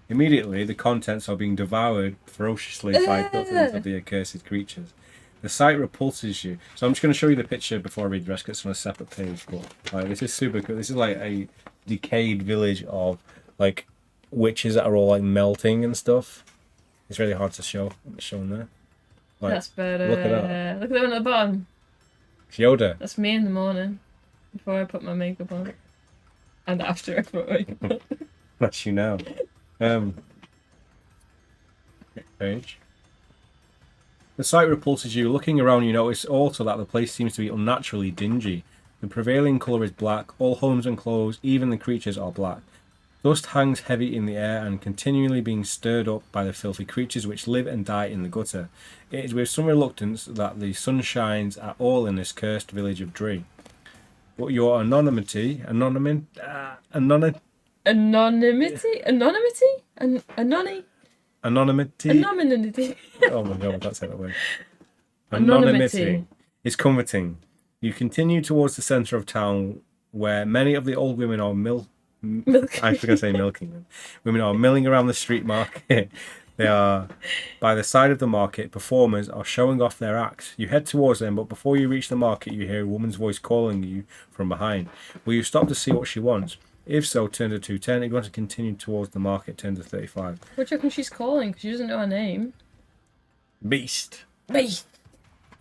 Immediately, the contents are being devoured ferociously by dozens of the accursed creatures. The sight repulses you. So I'm just going to show you the picture before I read the rest, because it's on a separate page. But this is super cool. This is like a decayed village of like witches that are all like melting and stuff. It's really hard to show. It's shown there. Like, That's better. look it up. Look at the one at the bottom. It's Yoda. That's me in the morning, before I put my makeup on. And after I put my makeup on. That's you now. Page. The sight repulses you. Looking around, you notice also that the place seems to be unnaturally dingy. The prevailing colour is black. All homes and clothes, even the creatures, are black. Dust hangs heavy in the air and continually being stirred up by the filthy creatures which live and die in the gutter. It is with some reluctance that the sun shines at all in this cursed village of Dree. But your anonymity, Anonymity? anonymity, Anonymity. oh my god, that's it that way. Anonymity is comforting. You continue towards the centre of town where many of the old women are I was going to say milking them. Women are milling around the street market. They are by the side of the market. Performers are showing off their acts. You head towards them, but before you reach the market, you hear a woman's voice calling you from behind. Will you stop to see what she wants? If so, turn to 210. If you want to continue towards the market, turn to 35. What do you reckon she's calling? Because she doesn't know her name. Beast. Beast.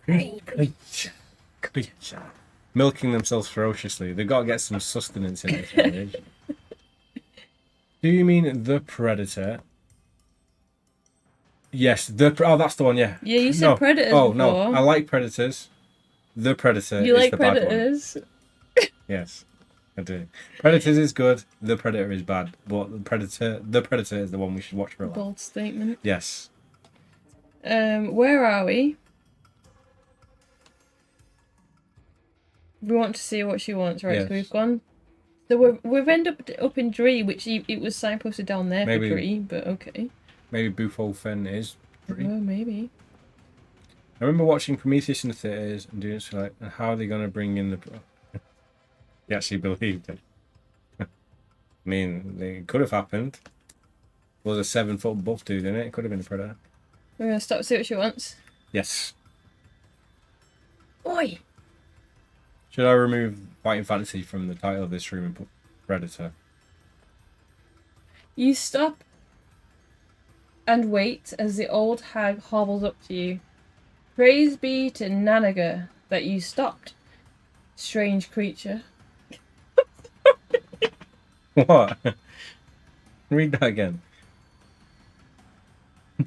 Creature. Creature. Milking themselves ferociously. They've got to get some sustenance in this village. Do you mean the Predator? Yes, that's the one, yeah. Yeah, you said Predators Oh, before. no, I like Predators. The Predator You is like the bad one. Predators? Yes, I do. Predators is good, the Predator is bad. But the Predator is the one we should watch for a while. Bold statement. Yes. Where are we? We want to see what she wants, right? Yes. So we've gone. So we've ended up in Dree, which it was signposted down there Maybe. for Dree, but okay. Maybe Bufo Fen is. Oh, maybe. I remember watching Prometheus in the theatres and doing so like, how are they going to bring in the... He actually believed it. I mean, it could have happened. Was a 7-foot buff dude in it. It could have been a Predator. We're going to stop, see what she wants. Yes. Oi! Should I remove Fighting Fantasy from the title of this room and put Predator? You stop and wait as the old hag hobbles up to you. Praise be to Nanaga that you stopped, strange creature. What? Read that again.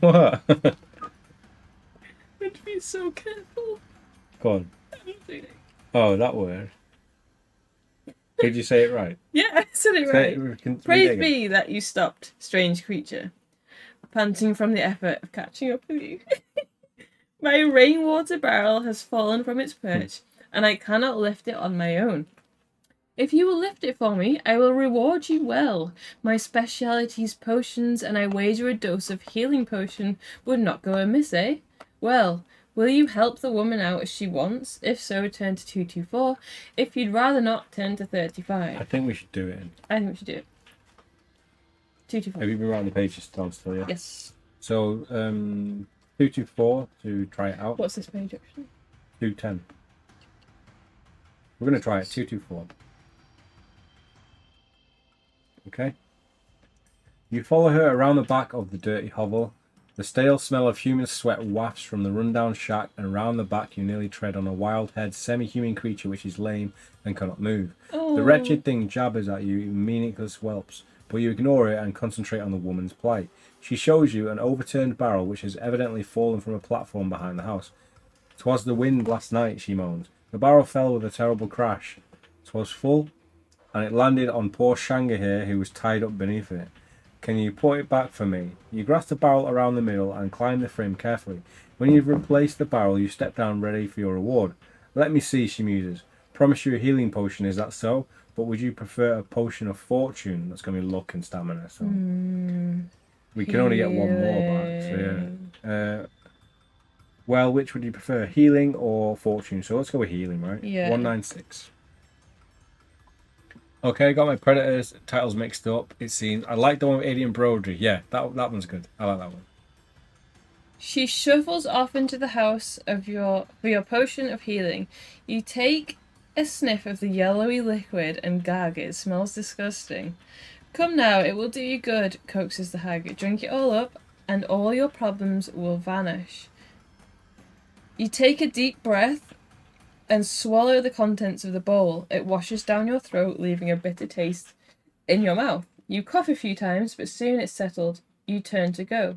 What? You have to be so careful. Go on. Oh, that word. Did you say it right? Yeah, I said it right. Read it Praise again. be that you stopped, strange creature, panting from the effort of catching up with you. My rainwater barrel has fallen from its perch, and I cannot lift it on my own. If you will lift it for me, I will reward you well. My speciality is potions, and I wager a dose of healing potion would not go amiss, eh? Well, will you help the woman out as she wants? If so, turn to 224. If you'd rather not, turn to 35. I think we should do it. I think we should do it. 224. Have you been writing the pages down still, yeah? Yes. So, 224 to try it out. What's this page actually? 210. We're going to try it. 224. Okay. You follow her around the back of the dirty hovel. The stale smell of human sweat wafts from the rundown shack, and round the back you nearly tread on a wild-haired, semi-human creature which is lame and cannot move. Oh. The wretched thing jabbers at you in meaningless whelps, but you ignore it and concentrate on the woman's plight. She shows you an overturned barrel which has evidently fallen from a platform behind the house. "'Twas the wind last night," she moans. "The barrel fell with a terrible crash. 'Twas full, and it landed on poor Shanga here, who was tied up beneath it. Can you put it back for me?" You grasp the barrel around the middle and climb the frame carefully. When you've replaced the barrel, you step down ready for your reward. "Let me see," she muses. "Promise you a healing potion, is that so? But would you prefer a potion of fortune?" That's going to be luck and stamina. So we can only get one more back. So yeah. Well, which would you prefer, healing or fortune? So let's go with healing, right? Yeah. 196. Okay, got my Predators titles mixed up. It seems I like the one with Alien Brodery. Yeah, that one's good. I like that one. She shuffles off into the house for your potion of healing. You take a sniff of the yellowy liquid and gag. It smells disgusting. "Come now, it will do you good," coaxes the hag. "Drink it all up, and all your problems will vanish." You take a deep breath and swallow the contents of the bowl. It washes down your throat, leaving a bitter taste in your mouth. You cough a few times, but soon it's settled. You turn to go.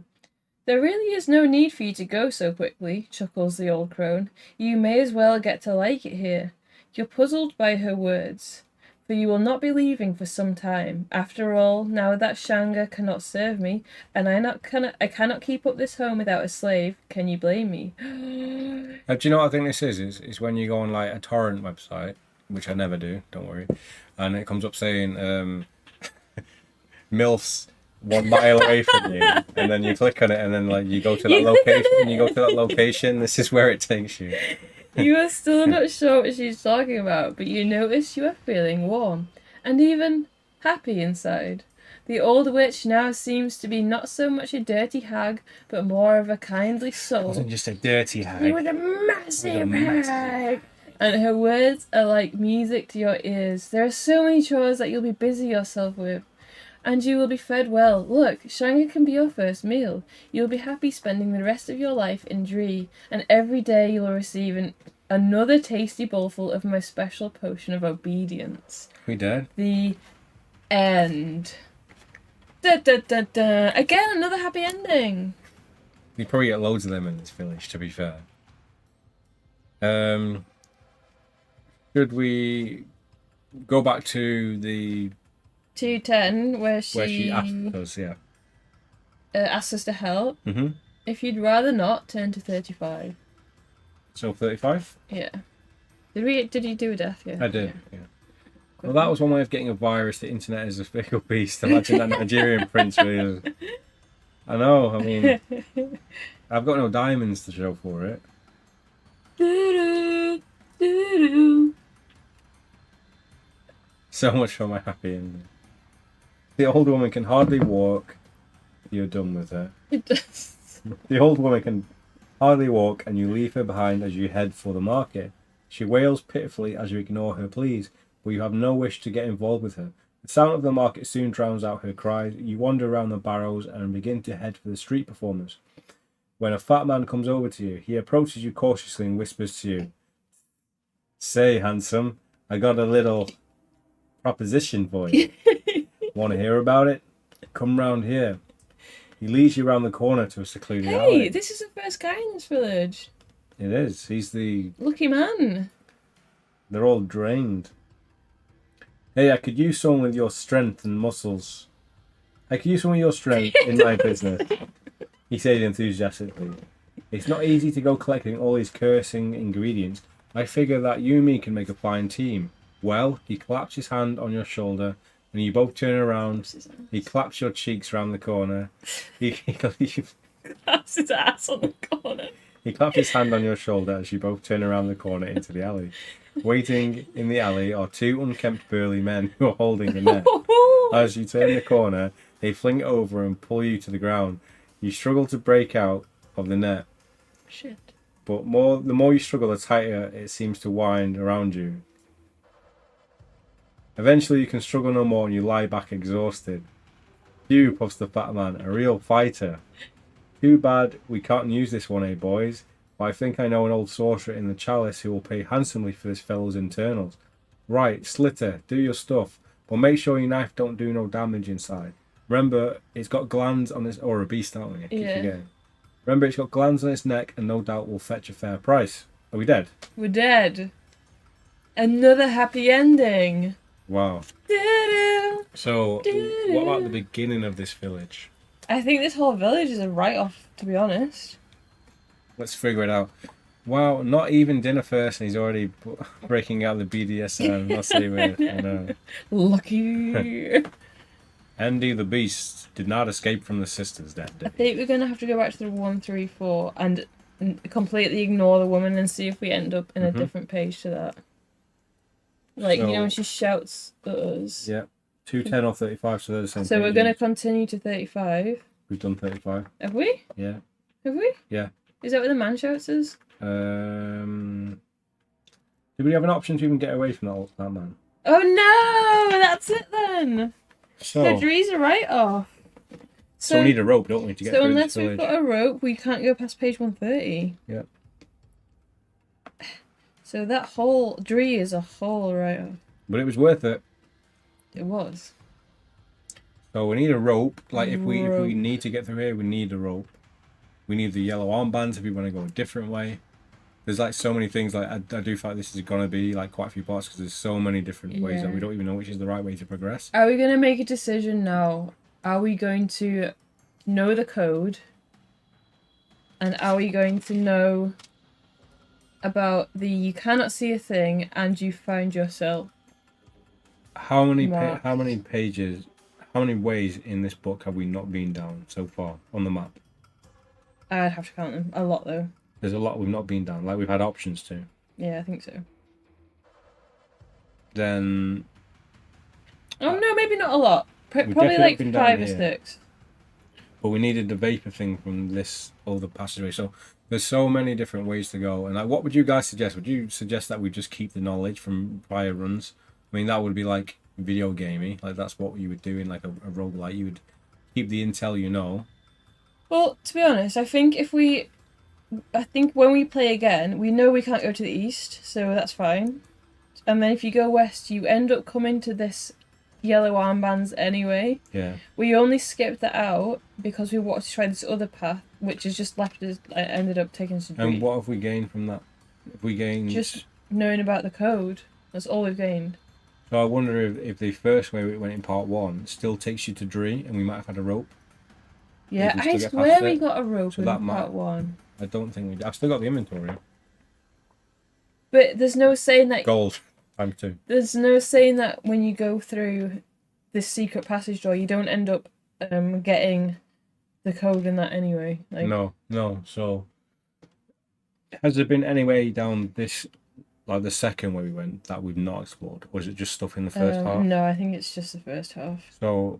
"There really is no need for you to go so quickly," chuckles the old crone. "You may as well get to like it here." You're puzzled by her words, for you will not be leaving for some time. After all, now that Shanga cannot serve me, and I cannot keep up this home without a slave, can you blame me? Do you know what I think this is? It's when you go on like a torrent website, which I never do, don't worry, and it comes up saying MILFs 1 mile away from you, and then you click on it, and then like you go to that location, and you go to that location. This is where it takes you. You are still not sure what she's talking about, but you notice you are feeling warm and even happy inside. The old witch now seems to be not so much a dirty hag, but more of a kindly It soul. wasn't just a dirty hag. It was a massive hag. And her words are like music to your ears. There are so many chores that you'll be busy yourself with. And you will be fed well. Look, Shanga can be your first meal. You'll be happy spending the rest of your life in Dree, and every day you'll receive another tasty bowlful of my special potion of obedience. We did. The end. Da, da, da, da. Again, another happy ending. You probably get loads of them in this village, to be fair. Should we go back to the 210, where she asked us? Yeah. asks us to help. Mm-hmm. If you'd rather not, turn to 35. So 35? Yeah. Did you do a death? Yeah. I did, yeah. Well, that was one way of getting a virus. The internet is a fickle beast. Imagine that Nigerian prince really is. I know, I mean, I've got no diamonds to show for it. Doo-doo, doo-doo. So much for my happy ending. The old woman can hardly walk. You're done with her. It does. The old woman can hardly walk, and you leave her behind as you head for the market. She wails pitifully as you ignore her pleas, but you have no wish to get involved with her. The sound of the market soon drowns out her cries. You wander around the barrows and begin to head for the street performers. When a fat man comes over to you, he approaches you cautiously and whispers to you, "Say, handsome, I got a little proposition for you. Want to hear about it? Come round here." He leads you round the corner to a secluded alley. Hey, this is the first guy in this village. It is. He's the... Lucky man. They're all drained. "Hey, I could use someone with your strength and muscles. I could use some of your strength in my business," he said enthusiastically. "It's not easy to go collecting all these cursing ingredients. I figure that you and me can make a fine team." Well, he claps his hand on your shoulder, and you both turn around. He claps your cheeks round the corner. He Claps his ass on the corner. He claps his hand on your shoulder as you both turn around the corner into the alley. Waiting in the alley are two unkempt burly men who are holding a net. As you turn the corner, they fling it over and pull you to the ground. You struggle to break out of the net, Shit. but the more you struggle, the tighter it seems to wind around you. Eventually you can struggle no more and you lie back exhausted. "Phew," puffs the fat man, "a real fighter. Too bad we can't use this one, eh, boys? But I think I know an old sorcerer in the chalice who will pay handsomely for this fellow's internals. Right, Slitter, do your stuff, but make sure your knife don't do no damage inside. Remember, it's got glands on its... Or a beast, aren't we? I keep forgetting. Remember, it's got glands on its neck and no doubt will fetch a fair price." Are we dead? We're dead. Another happy ending. Wow. Doo-doo. So, what about the beginning of this village? I think this whole village is a write-off, to be honest. Let's figure it out. Wow, not even dinner first and he's already breaking out the BDSM. Not saving it. I know. Lucky. Andy the Beast did not escape from the sisters that day. I think we're going to have to go back to the 134 and completely ignore the woman and see if we end up in a different page to that. Like, So, you know, when she shouts at us. Yeah. 210 or 35, so they're the same So we're pages. going to continue to 35. We've done 35. Have we? Yeah. Have we? Yeah. Is that what the man shouts us? Do we have an option to even get away from that man? Oh no! That's it then! So, The Dree's a write-off. so we need a rope, don't we, to get So through unless this we've village? got a rope, we can't go past page 130. Yeah. So that whole Dree is a whole write-off. But it was worth it. It was. So we need a rope. Like if we Rope. need to get through here, we need a rope. We need the yellow armbands if we want to go a different way. There's like so many things. Like I do feel like this is gonna be like quite a few parts because there's so many different ways that we don't even know which is the right way to progress. Are we going to make a decision now? Are we going to know the code? And are we going to know about the you cannot see a thing and you find yourself? How many Mark. how many pages? How many ways in this book have we not been down so far on the map? I'd have to count them. A lot though. There's a lot we've not been down. Like we've had options to. Yeah, I think so. Then Oh no, maybe not a lot. Probably definitely like been down 5 or here. 6. but we needed the vapor thing from this other passageway. So there's so many different ways to go. And like, what would you guys suggest? Would you suggest that we just keep the knowledge from prior runs? I mean, that would be like video gamey. Like that's what you would do in like a roguelike. You would keep the intel you know. Well, to be honest, I think when we play again, we know we can't go to the east, so that's fine. And then if you go west, you end up coming to this yellow armbands anyway. Yeah. We only skipped that out because we wanted to try this other path, which has just left us. Ended up taking us to And Dree. what have we gained from that? Have we gained Just knowing about the code. That's all we've gained. So I wonder if the first way we went in part 1 still takes you to Dree, and we might have had a rope. Yeah, we still I get swear past we it, got a rope so in that part might- 1. I don't think we. I've still got the inventory. But there's no saying that. Gold times 2. There's no saying that when you go through this secret passage door, you don't end up getting the code in that anyway. Like, No. So has there been any way down this, like the second way we went, that we've not explored, or is it just stuff in the first half? No, I think it's just the first half. So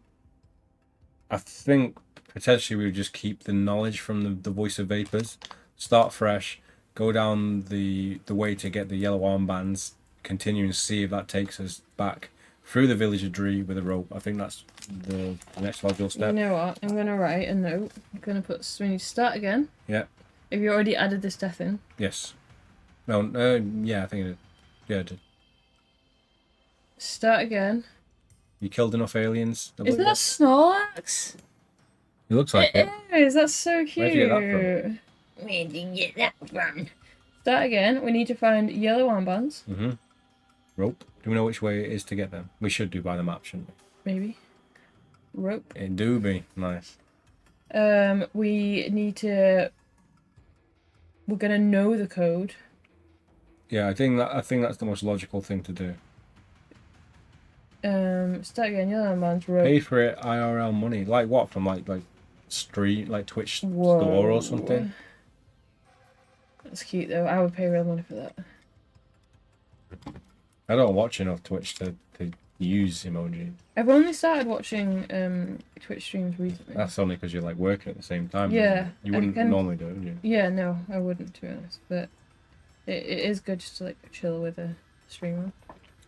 I think potentially we would just keep the knowledge from the voice of vapors, start fresh, go down the way to get the yellow armbands, continue and see if that takes us back through the village of Dree with a rope. I think that's the next logical You step. know what? I'm gonna write a note. I'm gonna put. We need to start again. Yeah. Have you already added this death in? Yes. No. Yeah, I think it did. Yeah, it did. Start again. You killed enough aliens. Is that Snorlax? It looks like it. It is. That's so cute. Where'd you get that from? Where did you get that from? Start again. We need to find yellow armbands. Mm-hmm. Rope. Do we know which way it is to get them? We should do by the map, shouldn't we? Maybe. Rope. It do be. Nice. We need to. We're gonna know the code. Yeah, I think that's the most logical thing to do. Start again. Yellow armbands. Rope. Pay for it IRL money. Like what? From like street, like Twitch Whoa. store or something? That's cute though. I would pay real money for that. I don't watch enough Twitch to use emoji. I've only started watching Twitch streams recently. That's only because you're like working at the same time. Yeah, You wouldn't I can- normally do it, would you? Yeah, no, I wouldn't, to be honest. But it is good just to like chill with a streamer.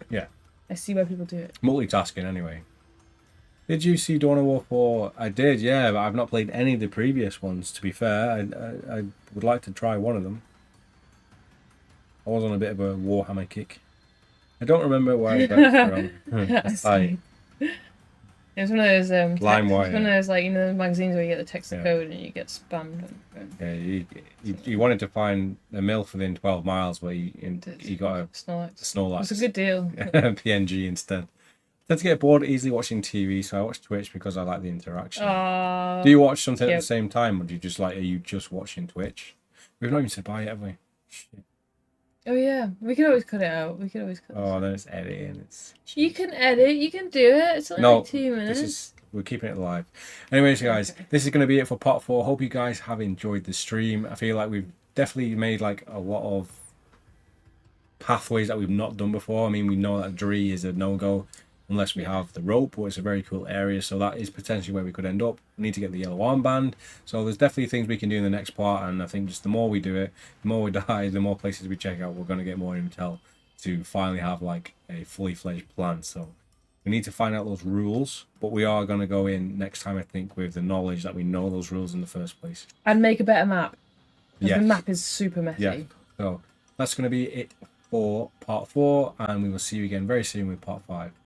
Yeah. I see why people do it. Multitasking anyway. Did you see Dawn of War 4? I did, yeah, but I've not played any of the previous ones, to be fair. I would like to try one of them. I was on a bit of a Warhammer kick. I don't remember where I got it from. That's I, It was one of those LimeWire. It's one of those those magazines where you get the text Yeah. code and you get spammed. yeah, you wanted to find a MILF within 12 miles where you got a Snorlax. Snorlax. It's a good deal. PNG instead. I tend to get bored easily watching TV, so I watch Twitch because I like the interaction. Do you watch something at Yep. the same time, or do you just are you just watching Twitch? We've not even said bye yet, have we? Shit. Oh yeah, we could always cut it out. We could always cut. Oh, then it's editing. It's You can edit. You can do it. It's only no. like 2 minutes. We're keeping it live. Anyways, guys, this is going to be it for part 4. Hope you guys have enjoyed the stream. I feel like we've definitely made like a lot of pathways that we've not done before. I mean, we know that Dree is a no-go unless we have the rope, but it's a very cool area, so that is potentially where we could end up. We need to get the yellow armband, so there's definitely things we can do in the next part, and I think just the more we do it, the more we die, the more places we check out, we're going to get more intel to finally have like a fully fledged plan. So we need to find out those rules, but we are going to go in next time, I think, with the knowledge that we know those rules in the first place. And make a better map. 'Cause Yes. The map is super messy. Yeah. So that's going to be it for part 4, and we will see you again very soon with part 5.